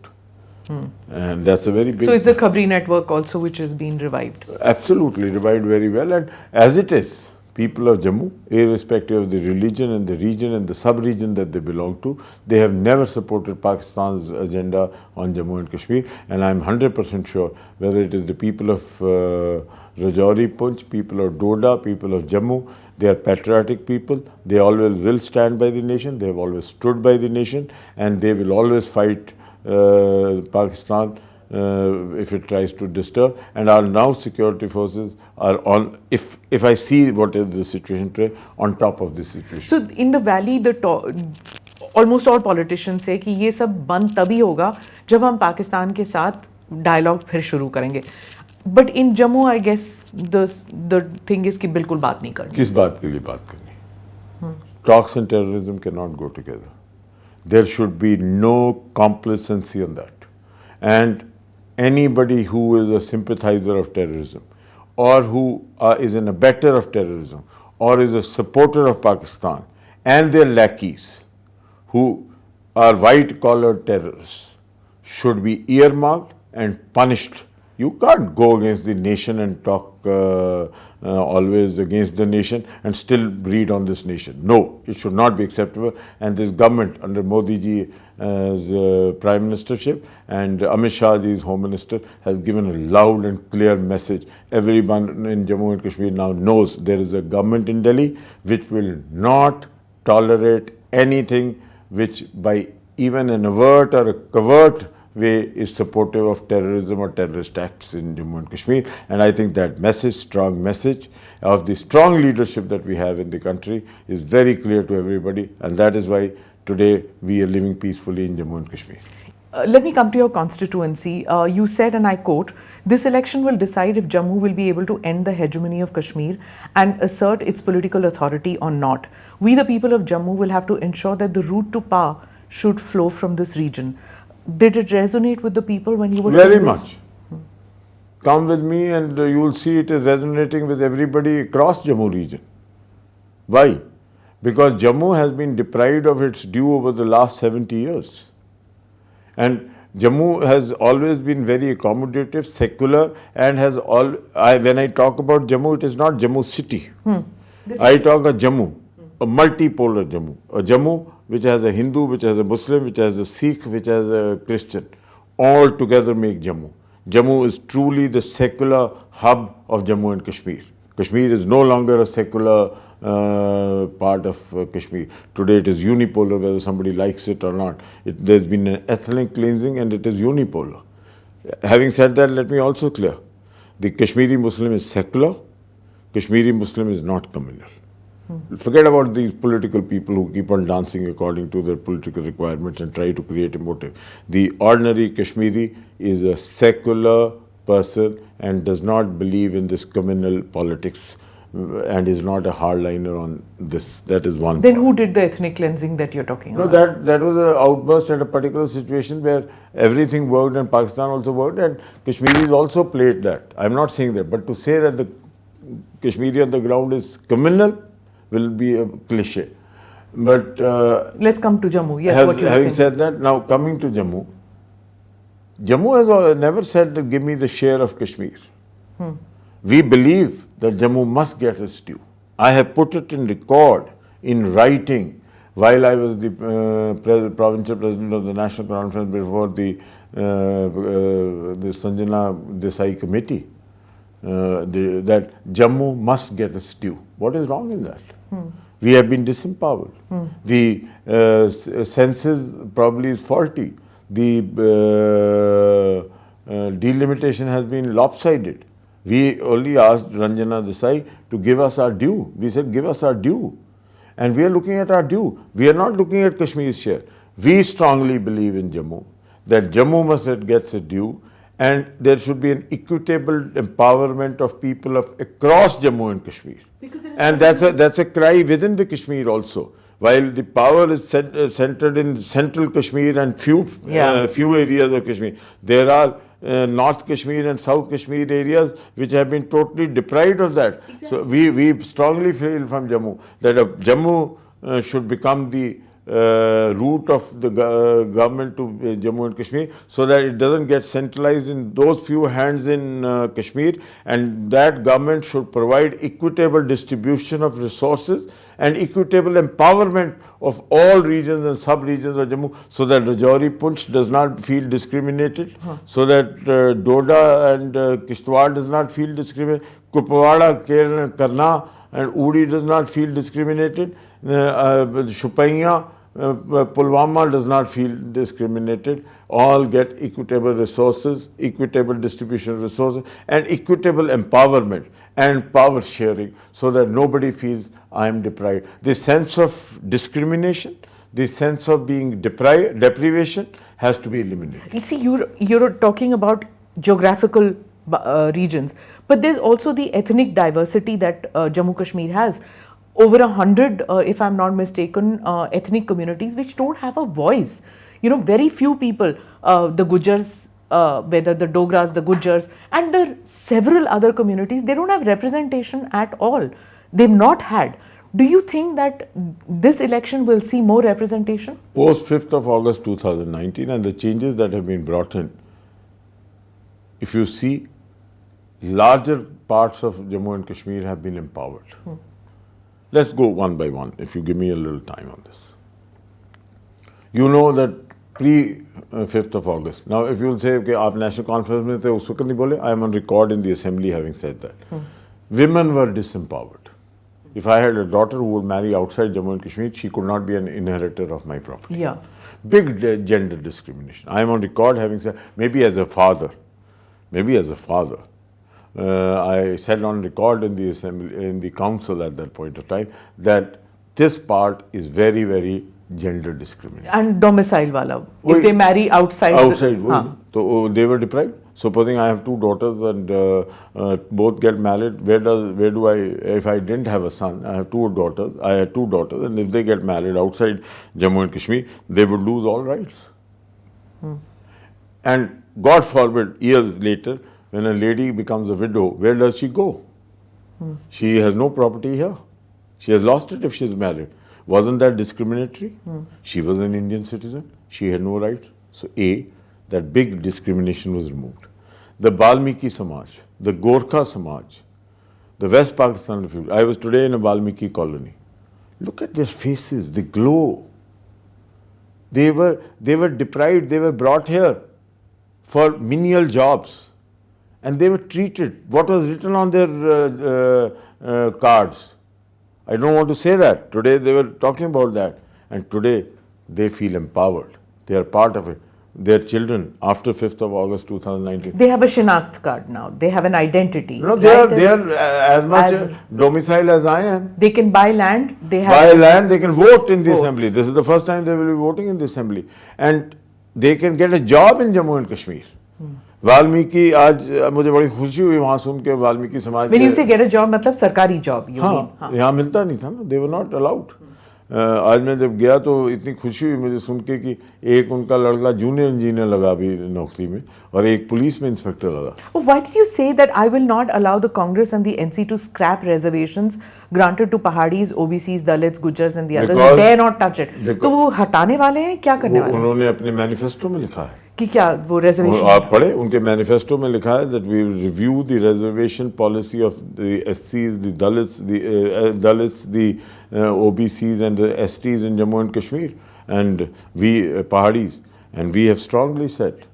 And that's a very big... So is the Khabri network also which has been revived? Absolutely, revived very well, and as it is, people of Jammu, irrespective of the religion and the region and the sub-region that they belong to, they have never supported Pakistan's agenda on Jammu and Kashmir. And I'm 100% sure, whether it is the people of Rajouri, Poonch, people of Doda, people of Jammu, they are patriotic people. They always will stand by the nation. They have always stood by the nation, and they will always fight Pakistan if it tries to disturb. And our now security forces are on, if I see what is the situation today, on top of this situation. So in the valley, almost all politicians say कि ये सब बंद तभी होगा जब हम पाकिस्तान के साथ डायलॉग फिर शुरू करेंगे. But in Jammu, I guess the thing is कि बिल्कुल बात नहीं करनी. किस बात के लिए बात करनी? Talks and terrorism cannot go together. There should be no complacency on that. And anybody who is a sympathizer of terrorism, or who is an abettor of terrorism, or is a supporter of Pakistan, and their lackeys, who are white-collar terrorists, should be earmarked and punished. You can't go against the nation and talk always against the nation and still breed on this nation. No, it should not be acceptable. And this government under Modi ji as Prime Ministership and Amit Shah ji as Home Minister has given a loud and clear message. Everyone in Jammu and Kashmir now knows there is a government in Delhi which will not tolerate anything which by even an overt or a covert way is supportive of terrorism or terrorist acts in Jammu and Kashmir. And I think that message, strong message of the strong leadership that we have in the country is very clear to everybody, and that is why today we are living peacefully in Jammu and Kashmir. Let me come to your constituency. You said, and I quote, "This election will decide if Jammu will be able to end the hegemony of Kashmir and assert its political authority or not. We, the people of Jammu, will have to ensure that the route to power should flow from this region." Did it resonate with the people when you were saying Very this? much. Come with me and you will see it is resonating with everybody across Jammu region. Why? Because Jammu has been deprived of its due over the last 70 years. And Jammu has always been very accommodative, secular, and has when I talk about Jammu, it is not Jammu city. I talk of Jammu, a multipolar Jammu, a Jammu which has a Hindu, which has a Muslim, which has a Sikh, which has a Christian. All together make Jammu. Jammu is truly the secular hub of Jammu and Kashmir. Kashmir is no longer a secular part of Kashmir. Today it is unipolar, whether somebody likes it or not. There's been an ethnic cleansing and it is unipolar. Having said that, let me also clear. The Kashmiri Muslim is secular. Kashmiri Muslim is not communal. Forget about these political people who keep on dancing according to their political requirements and try to create a motive. The ordinary Kashmiri is a secular person and does not believe in this communal politics and is not a hardliner on this. That is one. Then who did the ethnic cleansing that you're talking about? No, that was an outburst at a particular situation where everything worked and Pakistan also worked, and Kashmiris also played that. I'm not saying that, but to say that the Kashmiri on the ground is communal will be a cliche. But let's come to Jammu. Yes, what you were having saying. said that, now coming to Jammu, Jammu has never said that give me the share of Kashmir. We believe that Jammu must get its due. I have put it in record, in writing, while I was the provincial president of the National Conference before the Sanjana Desai committee, that Jammu must get its due. What is wrong in that? We have been disempowered. The census probably is faulty. The delimitation has been lopsided. We only asked Ranjana Desai to give us our due. We said, give us our due. And we are looking at our due. We are not looking at Kashmir's share. We strongly believe in Jammu, that Jammu must get its due, and there should be an equitable empowerment of people across Jammu and Kashmir. And that's a cry within the Kashmir also. While the power is centered in central Kashmir and few areas of Kashmir, there are North Kashmir and South Kashmir areas which have been totally deprived of that. Exactly. So we strongly feel from Jammu that Jammu should become the route of the government to Jammu and Kashmir, so that it doesn't get centralized in those few hands in Kashmir, and that government should provide equitable distribution of resources and equitable empowerment of all regions and sub-regions of Jammu, so that Rajouri Poonch does not feel discriminated, so that Doda and Kishtwar does not feel discriminated, Kupwara, Karna and Uri does not feel discriminated, Shupaiya, Pulwama does not feel discriminated. All get equitable resources, equitable distribution of resources, and equitable empowerment and power sharing, so that nobody feels I am deprived. The sense of discrimination, the sense of being deprivation has to be eliminated. You see, you're talking about geographical regions, but there's also the ethnic diversity that Jammu Kashmir has. Over 100, if I'm not mistaken, ethnic communities which don't have a voice. You know, very few people, the Gujars, whether the Dogras, the Gujars, and the several other communities, they don't have representation at all. They've not had. Do you think that this election will see more representation? Post 5th of August 2019 and the changes that have been brought in, if you see, larger parts of Jammu and Kashmir have been empowered. Let's go one by one, if you give me a little time on this. You know that pre-5th of August. Now, if you will say, okay, aap national conference mein the us waqt nahi bole, I am on record in the assembly having said that. Women were disempowered. If I had a daughter who would marry outside Jammu and Kashmir, she could not be an inheritor of my property. Yeah. Big gender discrimination. I am on record having said, maybe as a father, I said on record in the assembly, in the council at that point of time, that this part is very, very gender discrimination. And domicile wala. If they marry outside. So they were deprived. Supposing I have two daughters and both get married, where do I, if I didn't have a son, I had two daughters, and if they get married outside Jammu and Kashmir, they would lose all rights. And God forbid, years later, when a lady becomes a widow, where does she go? She has no property here. She has lost it if she is married. Wasn't that discriminatory? She was an Indian citizen. She had no rights. So that big discrimination was removed. The Balmiki Samaj, the Gorkha Samaj, the West Pakistan refugees. I was today in a Balmiki colony. Look at their faces, the glow. They were deprived, they were brought here for menial jobs. And they were treated. What was written on their cards? I don't want to say that. Today they were talking about that. And today they feel empowered. They are part of it. Their children, after 5th of August 2019. They have a Shinakt card now. They have an identity. No, they are as much domicile as I am. They can buy land. They can vote in the assembly. This is the first time they will be voting in the assembly. And they can get a job in Jammu and Kashmir. Valmiki आज मुझे बड़ी खुशी हुई वहाँ सुन के वाल्मीकि समाज When you say get a job, मतलब सरकारी job. हाँ, यहाँ मिलता नहीं था ना. They were not allowed. आज मैं जब गया तो इतनी खुशी हुई मुझे सुन के कि एक उनका लड़का जूनियर इंजीनियर लगा अभी नौकरी में और एक पुलिस में इंस्पेक्टर लगा. Why did you say that I will not allow the Congress and the NC to scrap reservations granted to Pahadis, OBCs, Dalits, Gujars and the others? They dare not touch it. तो वो हटाने वाले हैं क्या करने वाले हैं? उन्होंने अपने मैनिफेस्टो में लिखा है कि क्या वो reservation? आप पढ़े उनके मैनिफेस्टो में लिखा है that we will review the reservation policy of the SCs, the Dalits, the OBCs and the STs in Jammu and Kashmir and we Pahadis, and we have strongly said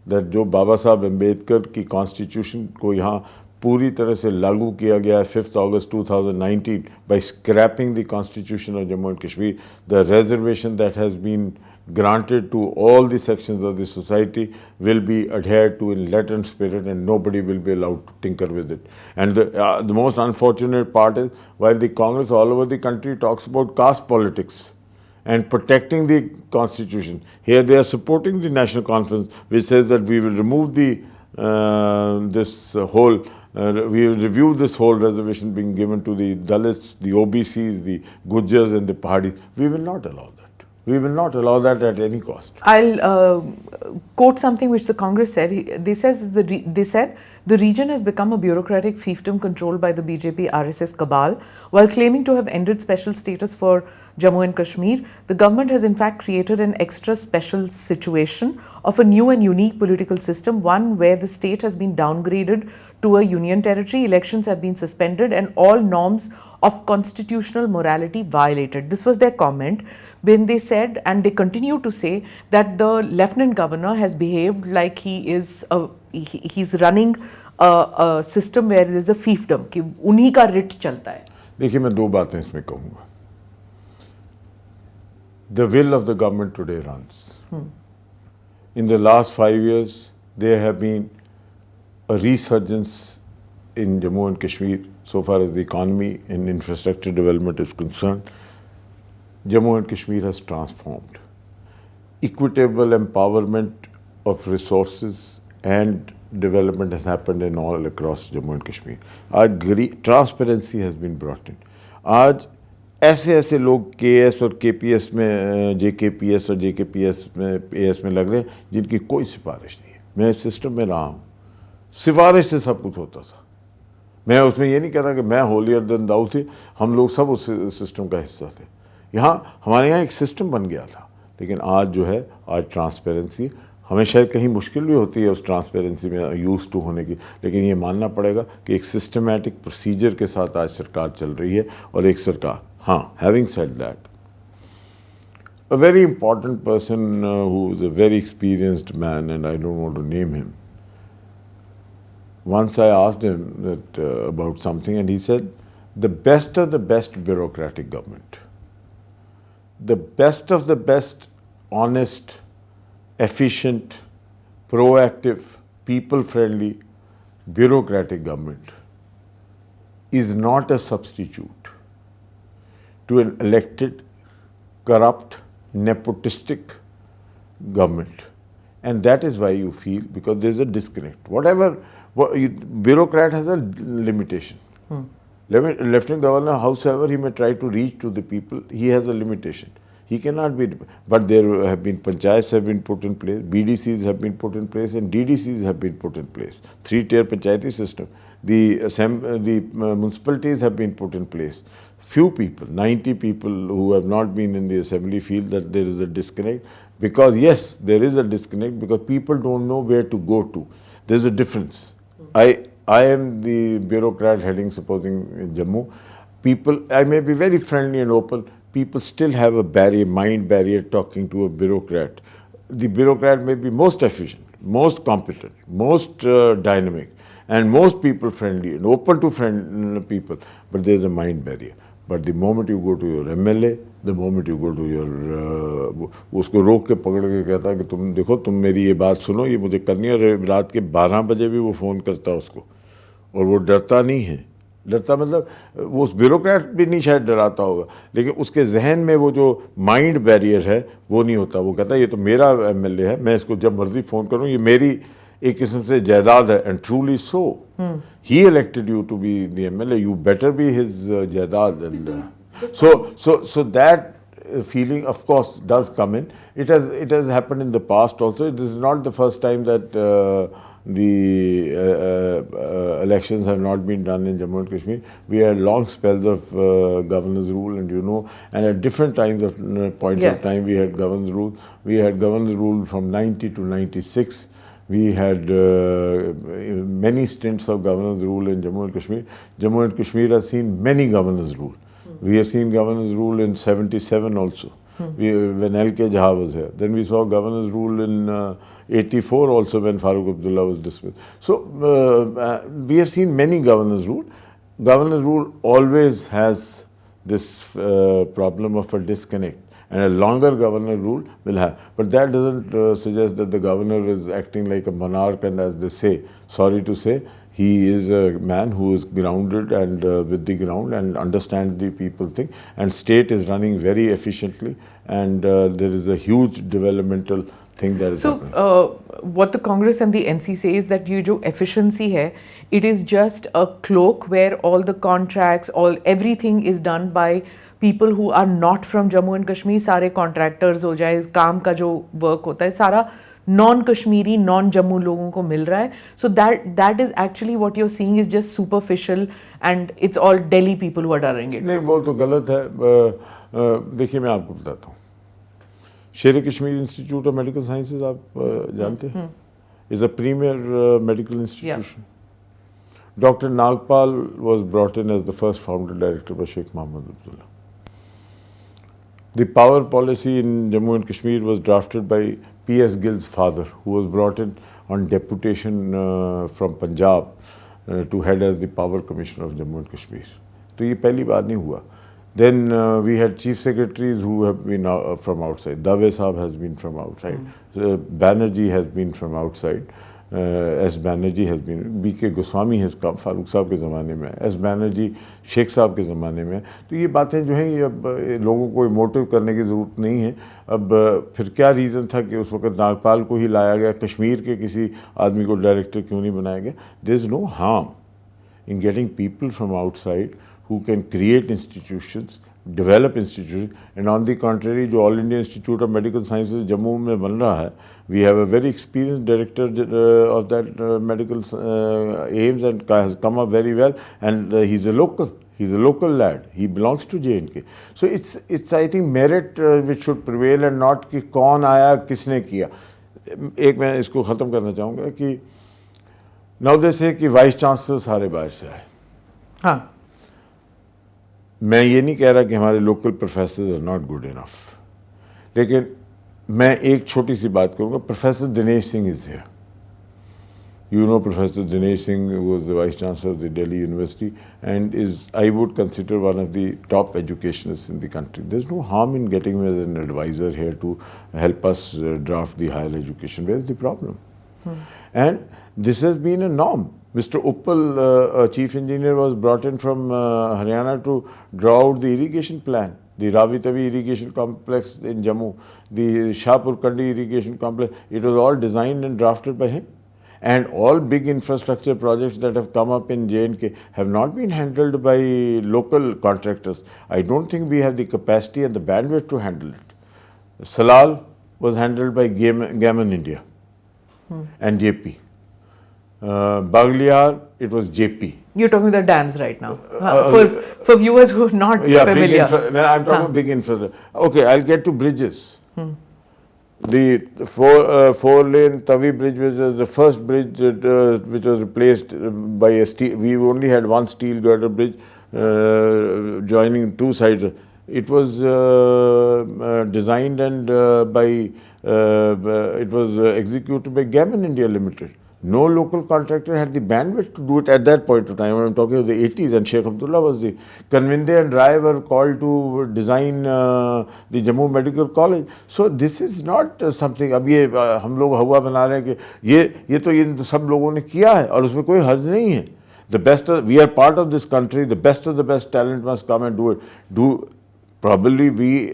that जो बाबा साहब अम्बेडकर की constitution को यहाँ पूरी तरह से लागू किया गया है 5th August 2019 by scrapping the constitution of Jammu and Kashmir, the reservation that has been granted to all the sections of the society will be adhered to in letter and spirit, and nobody will be allowed to tinker with it. And the most unfortunate part is, while the Congress all over the country talks about caste politics and protecting the constitution, here they are supporting the national conference which says that we will remove the we will review this whole reservation being given to the Dalits, the OBCs, the Gujars and the Pahadis. We will not allow that. We will not allow that at any cost. I'll quote something which the Congress said. They said the region has become a bureaucratic fiefdom controlled by the BJP RSS cabal. While claiming to have ended special status for Jammu and Kashmir, the government has in fact created an extra special situation of a new and unique political system, one where the state has been downgraded to a union territory, elections have been suspended, and all norms of constitutional morality violated. This was their comment when they said, and they continue to say, that the Lieutenant Governor has behaved like he's running a system where there is a fiefdom, कि उन्हीं का writ चलता है. देखिए मैं दो बातें इसमें कहूँगा. The will of the government today runs. In the last 5 years, there have been a resurgence in Jammu and Kashmir so far as the economy and infrastructure development is concerned. Jammu and Kashmir has transformed. Equitable empowerment of resources and development has happened in all across Jammu and Kashmir. Transparency has been brought in. आज ऐसे लोग KS और KPS में JKPS और JKPS में AS में लग रहे हैं जिनकी कोई सिफारिश नहीं है. मैं इस सिस्टम में रहा हूँ. सिफारिश से सब कुछ होता था. मैं उसमें ये नहीं कहता कि मैं होलियर देन दाऊ थे. हम लोग सब उस सिस्टम का हिस्सा थे. यहाँ हमारे यहाँ एक सिस्टम बन गया था. लेकिन आज जो है, आज ट्रांसपेरेंसी हमें शायद कहीं मुश्किल भी होती है उस ट्रांसपेरेंसी में यूज टू होने की, लेकिन ये मानना पड़ेगा कि एक सिस्टमैटिक प्रोसीजर के साथ आज सरकार चल रही है. और एक सरकार, हाँ, having said that, a very important person who is a very experienced man, and I don't want to name him, once I asked him that, about something, and he said, the best of the best bureaucratic government, the best of the best honest, efficient, proactive, people-friendly, bureaucratic government is not a substitute to an elected, corrupt, nepotistic government. And that is why you feel, because there is a disconnect. Bureaucrat has a limitation. Lieutenant Governor, howsoever he may try to reach to the people, he has a limitation. He cannot be, but there have been panchayats have been put in place, BDCs have been put in place, and DDCs have been put in place. 3-tier panchayati system. The municipalities have been put in place. Few people, 90 people who have not been in the assembly feel that there is a disconnect, because yes, there is a disconnect because people don't know where to go to. There is a difference. I am the bureaucrat heading, supposing in Jammu. People, I may be very friendly and open. People still have a barrier, mind barrier, talking to a bureaucrat. The bureaucrat may be most efficient, most competent, most dynamic, and most people friendly and open to people, but there is a mind barrier. But the moment you go to your MLA, the moment you go to your उसको रोक के पकड़ के कहता है कि तुम देखो, तुम मेरी ये बात सुनो, ये मुझे करनी है. और रात के 12 बजे भी वो फ़ोन करता है उसको, और वो डरता नहीं है. डरता मतलब वो उस ब्यूरोक्रेट भी नहीं शायद डराता होगा, लेकिन उसके जहन में वो जो माइंड बैरियर है वो नहीं होता. वो कहता है ये तो मेरा MLA है, मैं इसको जब मर्जी फ़ोन करूँ, ये मेरी एक किस्म से जायदाद है. And truly so, he elected you to be the MLA, you better be his जायदाद. And so that feeling of course does come in. It has happened in the past also. This is not the first time that the elections have not been done in Jammu and Kashmir. We had long spells of governor's rule, and at different times of points of time we had governor's rule. We had governor's rule from 90 to 96. We had many stints of governor's rule in Jammu and Kashmir. Jammu and Kashmir has seen many governor's rule. We have seen governor's rule in 77 also, when L.K. Jha was here. Then we saw governor's rule in 84 also, when Farooq Abdullah was dismissed. So we have seen many governor's rule. Governor's rule always has this problem of a disconnect, and a longer governor rule will have. But that doesn't suggest that the governor is acting like a monarch, and as they say, sorry to say, he is a man who is grounded and with the ground and understands the people thing. And state is running very efficiently, and there is a huge developmental thing that is happening. So, what the Congress and the NC say is that ये जो efficiency है, it is just a cloak where all the contracts, everything is done by people who are not from Jammu and Kashmir, सारे contractors हो जाए, काम का जो work होता है सारा non-Kashmiri, non-Jammu लोगों को मिल रहा है. So that is actually what you're seeing is just superficial and it's all Delhi people who are doing it. नहीं, वो तो गलत है. देखिए मैं आपको बताता हूँ. Sher Kashmir institute of medical sciences आप जानते हैं, is a premier medical institution. Doctor Nagpal was brought in as the first founder director by Sheikh Mohammed Abdullah. The power policy in Jammu and Kashmir was drafted by P.S. Gill's father, who was brought in on deputation from Punjab to head as the power commissioner of Jammu and Kashmir. तो ये पहली बार नहीं हुआ. Then we had chief secretaries who have been from outside. Dave Saab has been from outside. Banerjee has been from outside. S. Banerjee has been. B.K. Goswami has come. Farooq साहब के ज़माने में. S. Banerjee Sheikh साहब के ज़माने में. तो ये बातें जो हैं ये अब लोगों को मोटिव करने की ज़रूरत नहीं है. अब फिर क्या रीज़न था कि उस वक्त नागपाल को ही लाया गया, कश्मीर के किसी आदमी को डायरेक्टर क्यों नहीं बनाया गया? There is no harm in getting people from outside who can create institutions, develop institutions, and on the contrary, जो All India Institute of Medical Sciences Jammu में बन रहा है, we have a very experienced director of that medical aims and has come up very well, and he's a local lad. He belongs to J&K. So it's I think merit which should prevail and not कि कौन आया किसने किया. एक मैं इसको ख़त्म करना चाहूँगा कि नवदे से कि वाइस चांसलर सारे बाहर से आए. हाँ. मैं ये नहीं कह रहा कि हमारे local professor are not good enough, लेकिन मैं एक छोटी सी बात करूँगा. Professor Dinesh Singh is here. You know Professor Dinesh Singh was the Vice Chancellor of the Delhi University and is, I would consider, one of the top educationists in the country. There's no harm in getting him as an advisor here to help us draft the higher education. Where's the problem? And this has been a norm. Mr. Uppal, a chief engineer, was brought in from Haryana to draw out the irrigation plan. The Ravitavi irrigation complex in Jammu, the Shahpur Kandi irrigation complex, it was all designed and drafted by him. And all big infrastructure projects that have come up in J&K have not been handled by local contractors. I don't think we have the capacity and the bandwidth to handle it. Salal was handled by Gammon India and JP. Bagliar, it was JP. You're talking about the dams right now. For viewers who are not familiar. When I'm talking big infrastructure. Okay, I'll get to bridges. The four-lane Tavi bridge was the first bridge which was replaced by a steel. We only had one steel girder bridge joining two sides. It was designed and it was executed by Gammon India Limited. No local contractor had the bandwidth to do it at that point of time. I'm talking of the 80s, and Sheikh Abdullah was the Convinde and Rai were called to design the Jammu Medical College. So this is not something. अब ये हम लोग हवा बना रहे हैं कि ये तो सब लोगों ने किया है और उसमें कोई हर्ज नहीं है. The best we are part of this country. The best of the best talent must come and do it. Probably we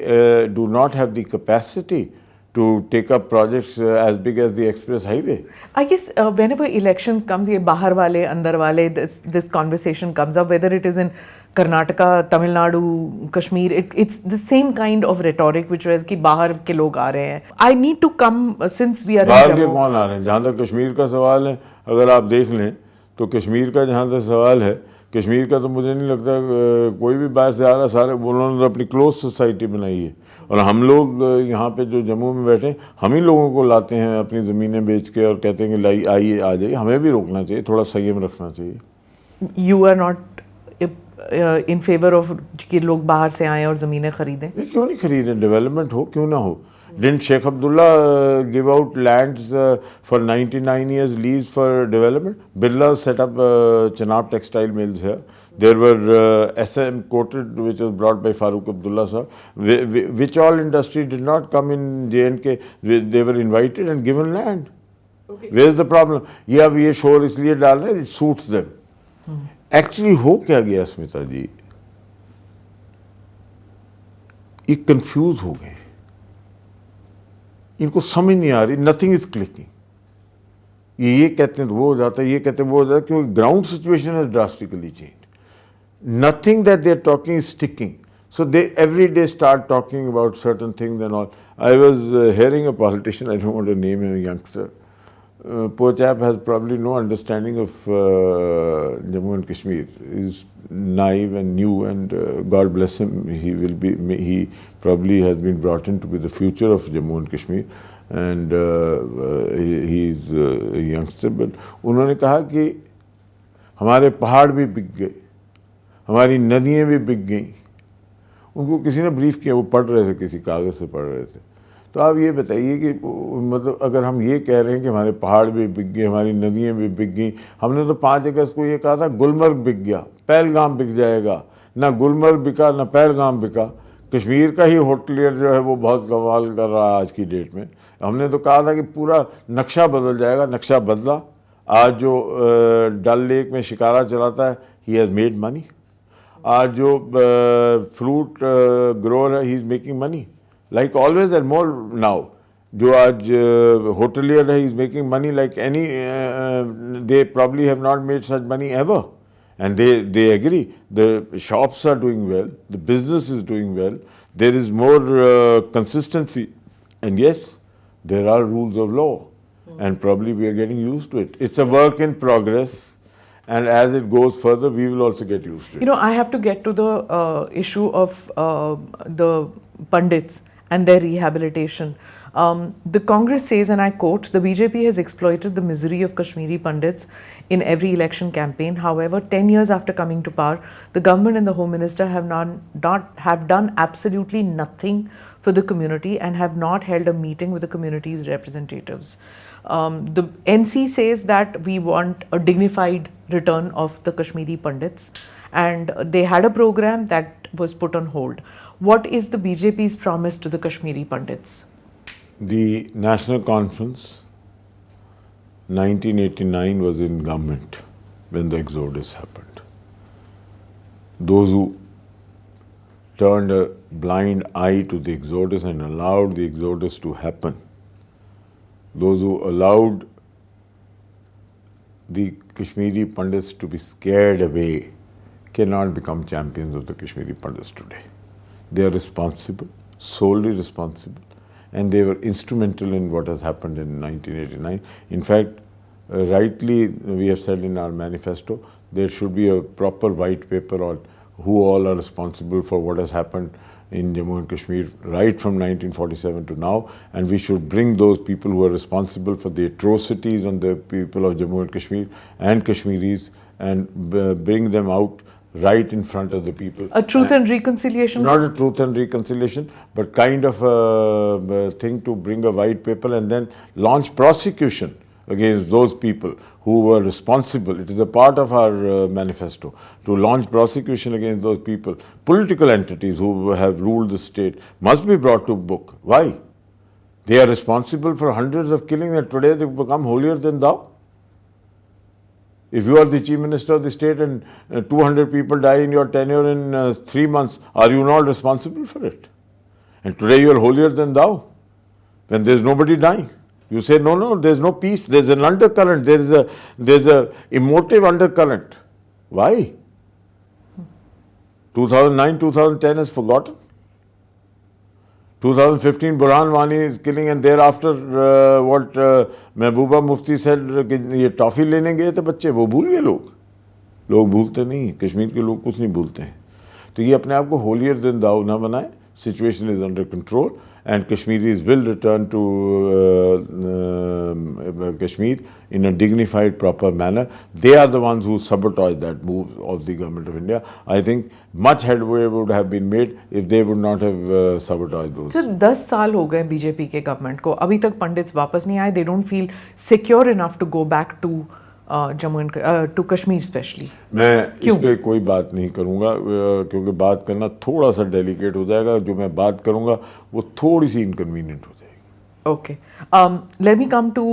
do not have the capacity to take up projects as big as the express highway. I guess whenever elections comes, ये बाहर वाले अंदर वाले, this conversation comes up, whether it is in Karnataka, Tamil Nadu, Kashmir, it's the same kind of rhetoric which was कि बाहर के लोग आ रहे हैं. I need to come since we are in बाहर Jammu. के कौन आ रहे हैं? जहाँ तक कश्मीर का सवाल है, अगर आप देख लें तो कश्मीर का जहाँ तक सवाल है, कश्मीर का तो मुझे नहीं लगता कोई भी बाहर से आ रहा. सारे उन्होंने अपनी क्लोज सोसाइटी बनाई है और हम लोग यहाँ पे जो जम्मू में बैठे हम ही लोगों को लाते हैं अपनी ज़मीनें बेच के और कहते हैं कि आइए आ जाइए. हमें भी रोकना चाहिए, थोड़ा संयम रखना चाहिए. You are not in favor of कि लोग बाहर से आएँ और ज़मीनें खरीदें? क्यों नहीं खरीदें? डेवलपमेंट हो, क्यों ना हो. Didn't Sheikh Abdullah give out lands for 99 years lease for development? Birla set up Chenab textile mills here. There were SM coated, which was brought by Farooq Abdullah sir, which all industry did not come in J&K. They were invited and given land. Okay. Where is the problem? ये अब ये शोर इसलिए डाल रहे हैं, it suits them. Actually हो क्या गया स्मिता जी? ये कंफ्यूज हो गए. इनको समझ नहीं आ रही. Nothing is clicking. ये कहते हैं तो वो हो जाता है, ये कहते हैं वो हो जाता है, क्योंकि ground situation has drastically change. Nothing that they are talking is sticking. So they every day start talking about certain things and all. I was hearing a politician, I don't want to name him, a youngster. Poor chap has probably no understanding of Jammu and Kashmir. He's naive and new, and God bless him. He probably has been brought in to be the future of Jammu and Kashmir, and he's a youngster. But उन्होंने कहा कि हमारे पहाड़ भी बिक गए, हमारी नदियाँ भी बिक गई. उनको किसी ने ब्रीफ किया, वो पढ़ रहे थे, किसी कागज़ से पढ़ रहे थे. तो आप ये बताइए कि मतलब अगर हम ये कह रहे हैं कि हमारे पहाड़ भी बिक गए, हमारी नदियाँ भी बिक गई. हमने तो 5 अगस्त को ये कहा था गुलमर्ग बिक गया, पहलगाम बिक जाएगा. ना गुलमर्ग बिका, ना पहलगाम बिका. कश्मीर का ही होटलियर जो है वो बहुत कमाल कर रहा है आज की डेट में. हमने तो कहा था कि पूरा नक्शा बदल जाएगा, नक्शा बदला. आज जो डल लेक में शिकारा चलाता है, ही हैज़ मेड मनी. आज जो फ्रूट ग्रोअर है, he is making money like always and more now. जो आज hotelier है, he is making money like any, they probably have not made such money ever. And they agree. The shops are doing well, the business is doing well, there is more consistency. And yes, there are rules of law, and probably we are getting used to it. It's a work in progress. And as it goes further, we will also get used to it. You know, I have to get to the issue of the Pandits and their rehabilitation. The Congress says, and I quote, the BJP has exploited the misery of Kashmiri Pandits in every election campaign. However, 10 years after coming to power, the government and the Home Minister have have done absolutely nothing for the community and have not held a meeting with the community's representatives. The NC says that we want a dignified return of the Kashmiri Pandits, and they had a program that was put on hold. What is the BJP's promise to the Kashmiri Pandits? The National Conference, 1989, was in government when the exodus happened. Those who turned a blind eye to the exodus and allowed the exodus to happen, those who allowed the Kashmiri Pandits to be scared away, cannot become champions of the Kashmiri Pandits today. They are responsible, solely responsible, and they were instrumental in what has happened in 1989. In fact, rightly we have said in our manifesto, there should be a proper white paper on who all are responsible for what has happened in Jammu and Kashmir right from 1947 to now, and we should bring those people who are responsible for the atrocities on the people of Jammu and Kashmir and Kashmiris and bring them out right in front of the people. A truth and reconciliation? Not a truth and reconciliation, but kind of a thing to bring a white paper and then launch prosecution against those people who were responsible. It is a part of our manifesto to launch prosecution against those people. Political entities who have ruled the state must be brought to book. Why? They are responsible for hundreds of killings, and today they become holier than thou. If you are the Chief Minister of the state and 200 people die in your tenure in 3 months, are you not responsible for it? And today you are holier than thou when there is nobody dying. You say, no, there is no peace, there is an undercurrent, there is a emotive undercurrent. Why? 2009, 2010 is forgotten. 2015, Burhan Wani is killing, and thereafter what Mehbooba Mufti said, कि ये toffee लेने गए थे बच्चे, वो भूल गए लोग भूलते नहीं, कश्मीर के लोग कुछ नहीं भूलते हैं. तो ये अपने आप को होलियर देन दाऊ ना बनाए. Situation is under control, and Kashmiris will return to Kashmir in a dignified, proper manner. They are the ones who sabotaged that move of the government of India. I think much headway would have been made if they would not have sabotaged those. So 10 साल हो गए BJP के government को, अभी तक pandits वापस नहीं आए. They don't feel secure enough to go back to Jammu and to Kashmir specially. मैं इस पे कोई बात नहीं करूँगा क्योंकि बात करना थोड़ा सा डेलिकेट हो जाएगा. जो मैं बात करूँगा वो थोड़ी सी इनकन्वीनियंट हो जाएगी. Okay. Let me come to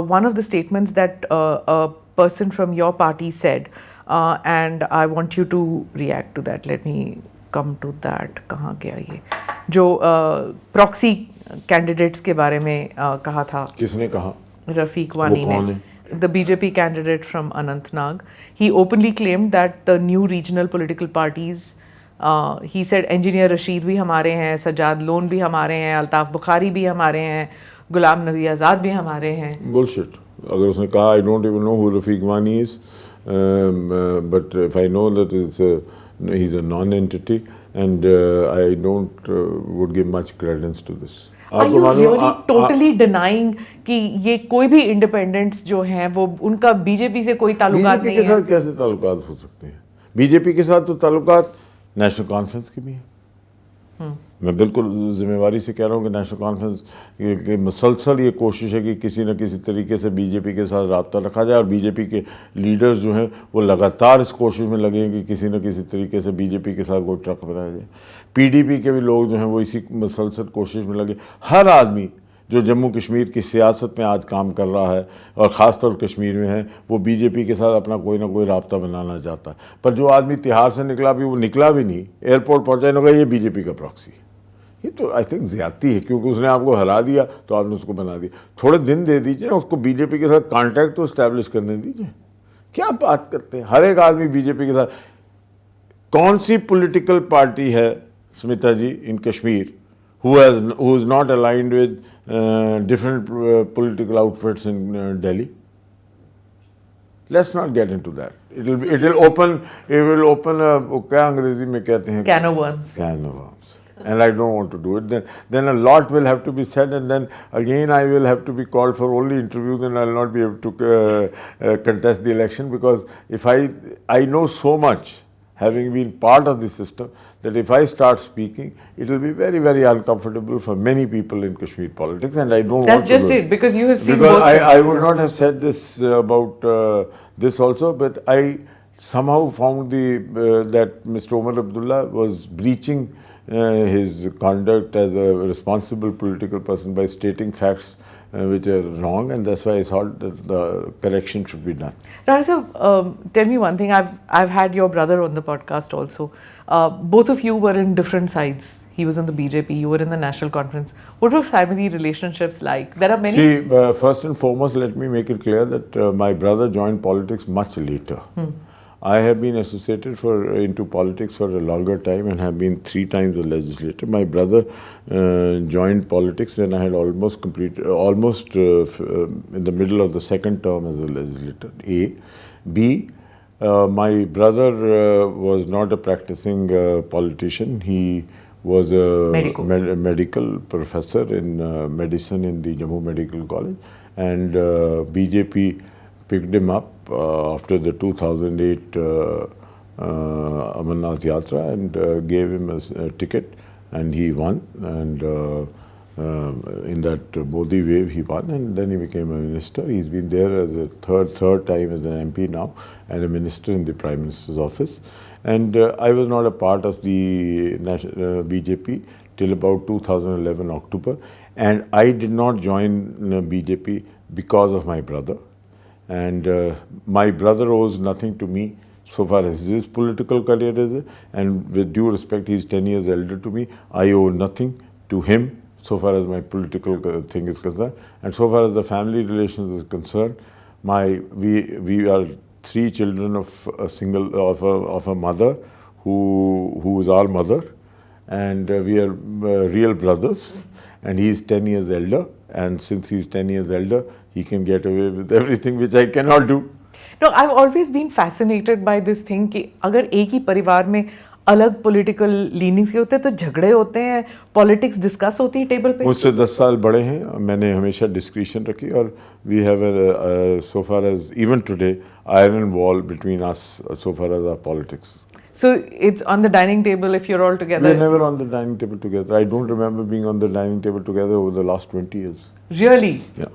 one of the statements that a person from your party said, and I want you to react to that. Let me come to that. कहाँ गया ये? जो proxy candidates के बारे में कहा था. किसने कहा? रफीक वानी ने. The BJP candidate from Anantnag. He openly claimed that the new regional political parties He said engineer Rashid भी हमारे हैं, सज्जाद लोन भी हमारे हैं, अल्ताफ बुखारी भी हमारे हैं, गुलाम नबी आज़ाद भी हमारे हैं. Bullshit. अगर उसने कहा I don't even know who Rafiq Wani is, but if I know that he's a non-entity, and I don't would give much credence to this. Are you really totally denying कि ये कोई भी independents जो हैं वो उनका BJP से कोई ताल्लुकात नहीं है? बीजेपी के साथ कैसे ताल्लुकात हो सकते हैं? बीजेपी के साथ तो ताल्लुकात नेशनल कॉन्फ्रेंस के भी हैं. मैं बिल्कुल जिम्मेवारी से कह रहा हूँ कि नेशनल कॉन्फ्रेंस की मुसलसल ये कोशिश है कि किसी न किसी तरीके से बीजेपी के साथ रब्ता रखा जाए, और बीजेपी के लीडर्स जो हैं वो लगातार इस कोशिश में लगे हैं कि किसी न किसी तरीके से बीजेपी के साथ कोई ट्रक बनाया जाए. पीडीपी के भी लोग जो हैं वो इसी मुसलसल कोशिश में लगे. हर आदमी जो जम्मू कश्मीर की सियासत में आज काम कर रहा है और ख़ास तौर कश्मीर में है, वो बीजेपी के साथ अपना कोई ना कोई राब्ता बनाना चाहता है. पर जो आदमी तिहाड़ से निकला भी, वो निकला भी नहीं, एयरपोर्ट पहुँचा इन्होंने कहा ये बीजेपी का प्रॉक्सी. ये तो आई थिंक ज़्यादती है, क्योंकि उसने आपको हरा दिया तो आपने उसको बना दिया. थोड़े दिन दे दीजिए, उसको बीजेपी के साथ कॉन्टैक्ट तो इस्टेब्लिश करने दीजिए. क्या बात करते हैं? हर एक आदमी बीजेपी के साथ. कौन सी पॉलिटिकल पार्टी है स्मिता जी इन Kashmir who is not aligned with different political outfits in Delhi? Let's not get into that. It will open क्या अंग्रेजी में कहते हैं? Can of worms. Can of worms. And I don't want to do it. Then a lot will have to be said, and then again I will have to be called for only interviews, and I will not be able to contest the election, because if I know so much, having been part of the system, that if I start speaking, it will be very, very uncomfortable for many people in Kashmir politics, and I don't That's want to just do it, because you have seen because both sides. I would not have said this about this also, but I somehow found that Mr. Omar Abdullah was breaching his conduct as a responsible political person by stating facts which are wrong, and that's why I thought that the correction should be done. Rana sir, tell me one thing. I've had your brother on the podcast also. Both of you were in different sides. He was in the BJP, you were in the National Conference. What were family relationships like? There are many. See, first and foremost, let me make it clear that my brother joined politics much later. I have been associated into politics for a longer time and have been 3 times a legislator. My brother joined politics when I had almost in the middle of the second term as a legislator. A. B. My brother was not a practicing politician. He was a medical professor in medicine in the Jammu Medical College, and BJP picked him up after the 2008 Amarnath Yatra and gave him a ticket, and he won, and in that Modi wave he won, and then he became a minister. He's been there as a third time as an MP now, and a minister in the Prime Minister's office. And I was not a part of the BJP till about 2011 October, and I did not join BJP because of my brother. And my brother owes nothing to me so far as his political career is, and with due respect, he's 10 years elder to me. I owe nothing to him so far as my political thing is concerned, and so far as the family relations is concerned. We are 3 children of a mother who is our mother, and we are real brothers. And he is 10 years elder, and since he is 10 years elder, he can get away with everything which I cannot do. No, I've always been fascinated by this thing कि अगर एक ही परिवार में अलग political leanings के होते हैं तो झगड़े होते हैं, पॉलिटिक्स डिस्कस होती है टेबल पे. मुझसे 10 साल बड़े हैं, मैंने हमेशा डिस्क्रिशन रखी, और we have so far as even today iron wall between us so far as our politics. So it's on the dining table if you're all together? We're never on the dining table together. I don't remember being on the dining table together over the last 20 years. Really? Yeah.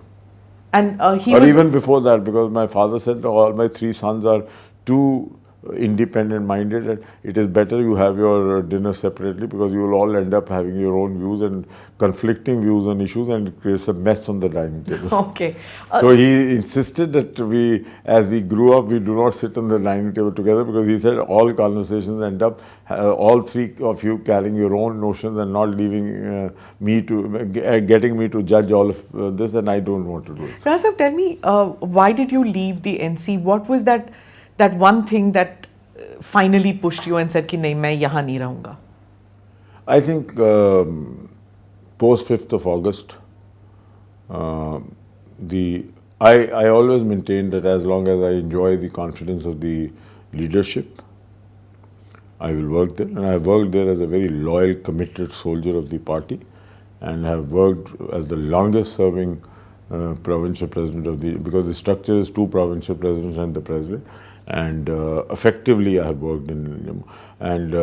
And even before that, because my father said all my 3 sons are too independent minded, and it is better you have your dinner separately, because you will all end up having your own views and conflicting views on issues, and it creates a mess on the dining table. Okay. So he insisted that as we grew up, we do not sit on the dining table together, because he said all conversations end up all 3 of you carrying your own notions and not leaving getting me to judge all of this, and I don't want to do it. Rana, tell me, why did you leave the NC? What was that one thing that finally pushed you and said कि नहीं मैं यहाँ नहीं रहूँगा? I think post 5th of August, I always maintain that as long as I enjoy the confidence of the leadership, I will work there. And I have worked there as a very loyal, committed soldier of the party, and have worked as the longest serving provincial president of the, because the structure is 2 provincial presidents and the president, and effectively I have worked in Jammu, and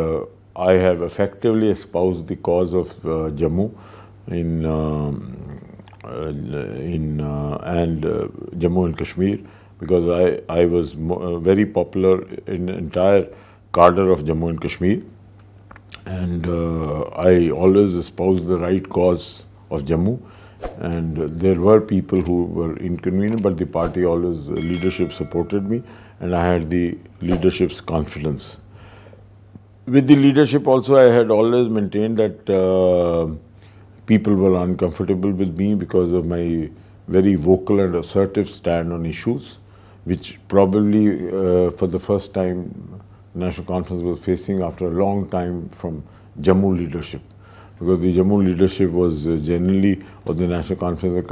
I have effectively espoused the cause of Jammu and Jammu and Kashmir, because I was very popular in the entire cadre of Jammu and Kashmir, and I always espoused the right cause of Jammu. And there were people who were inconvenient, but the party always, leadership supported me, and I had the leadership's confidence. With the leadership also, I had always maintained that people were uncomfortable with me because of my very vocal and assertive stand on issues, which probably for the first time National Conference was facing after a long time from Jammu leadership. Because the Jammu leadership was generally, or the National Conference,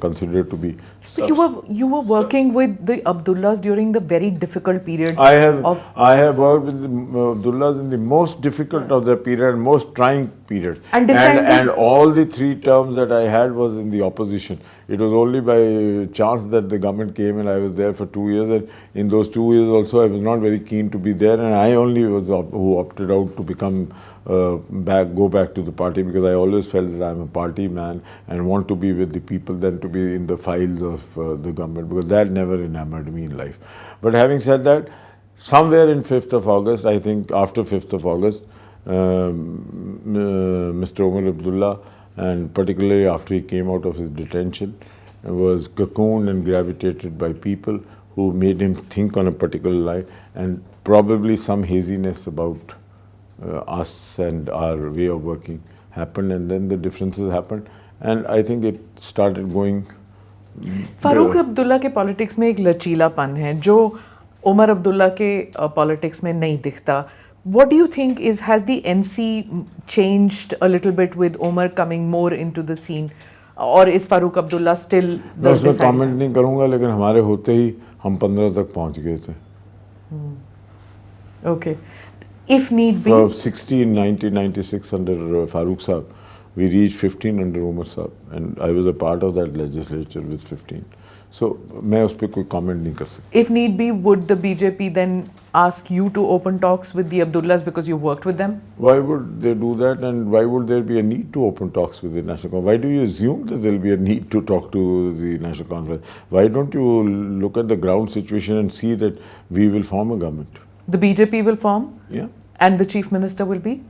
considered to be. So you were working with the Abdullahs during the very difficult period. I have worked with the Abdullahs in the most difficult of the period, most trying period, and all the 3 terms that I had was in the opposition. It was only by chance that the government came, and I was there for 2 years. And in those 2 years also, I was not very keen to be there, and I only was who opted out to become go back to the party, because I always felt that I'm a party man and want to be with the people than to be in the files of the government, because that never enamored me in life. But having said that, somewhere in 5th of August, I think after 5th of August, Mr. Omar Abdullah, and particularly after he came out of his detention, was cocooned and gravitated by people who made him think on a particular line, and probably some haziness about us and our way of working happened, and then the differences happened, and I think it started going. Farooq Abdullah के politics में एक लचीलापन है जो उमर अब्दुल्ला के politics में नहीं दिखता. What do you think has the NC changed a little bit with Omar coming more into the scene, or is Farooq Abdullah still the decider? मैं उसमें कमेंट नहीं करूँगा, लेकिन हमारे होते ही हम 15 तक पहुँच गए थे. Okay. If need be. From 16 in 1996 under Farooq Saab, we reached 15 under Omar Saab, and I was a part of that legislature with 15. So मैं उस पर कोई comment नहीं कर सकता. If need be, would the BJP then ask you to open talks with the Abdullahs because you worked with them? Why would they do that, and why would there be a need to open talks with the National Conference? Why do you assume that there will be a need to talk to the National Conference? Why don't you look at the ground situation and see that we will form a government? The BJP will form? Yeah. And the Chief Minister will be?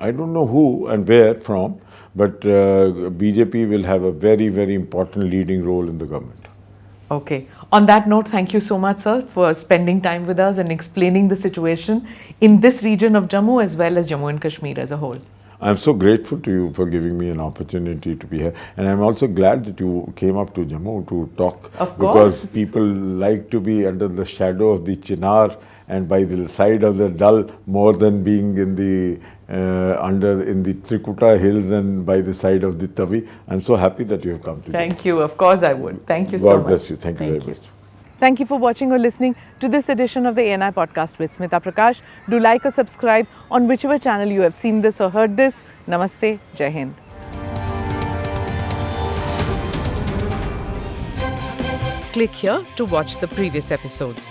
I don't know who and where from, but BJP will have a very, very important leading role in the government. Okay. On that note, thank you so much, sir, for spending time with us and explaining the situation in this region of Jammu as well as Jammu and Kashmir as a whole. I'm so grateful to you for giving me an opportunity to be here. And I'm also glad that you came up to Jammu to talk. Of course. Because people like to be under the shadow of the Chinar and by the side of the Dal more than being in the in the Trikuta hills and by the side of the Tavi. I'm so happy that you have come to Thank you. Of course I would. Thank you so much. God bless you. Thank you very much. Thank you for watching or listening to this edition of the ANI podcast with Smita Prakash. Do like or subscribe on whichever channel you have seen this or heard this. Namaste. Jai Hind. Click here to watch the previous episodes.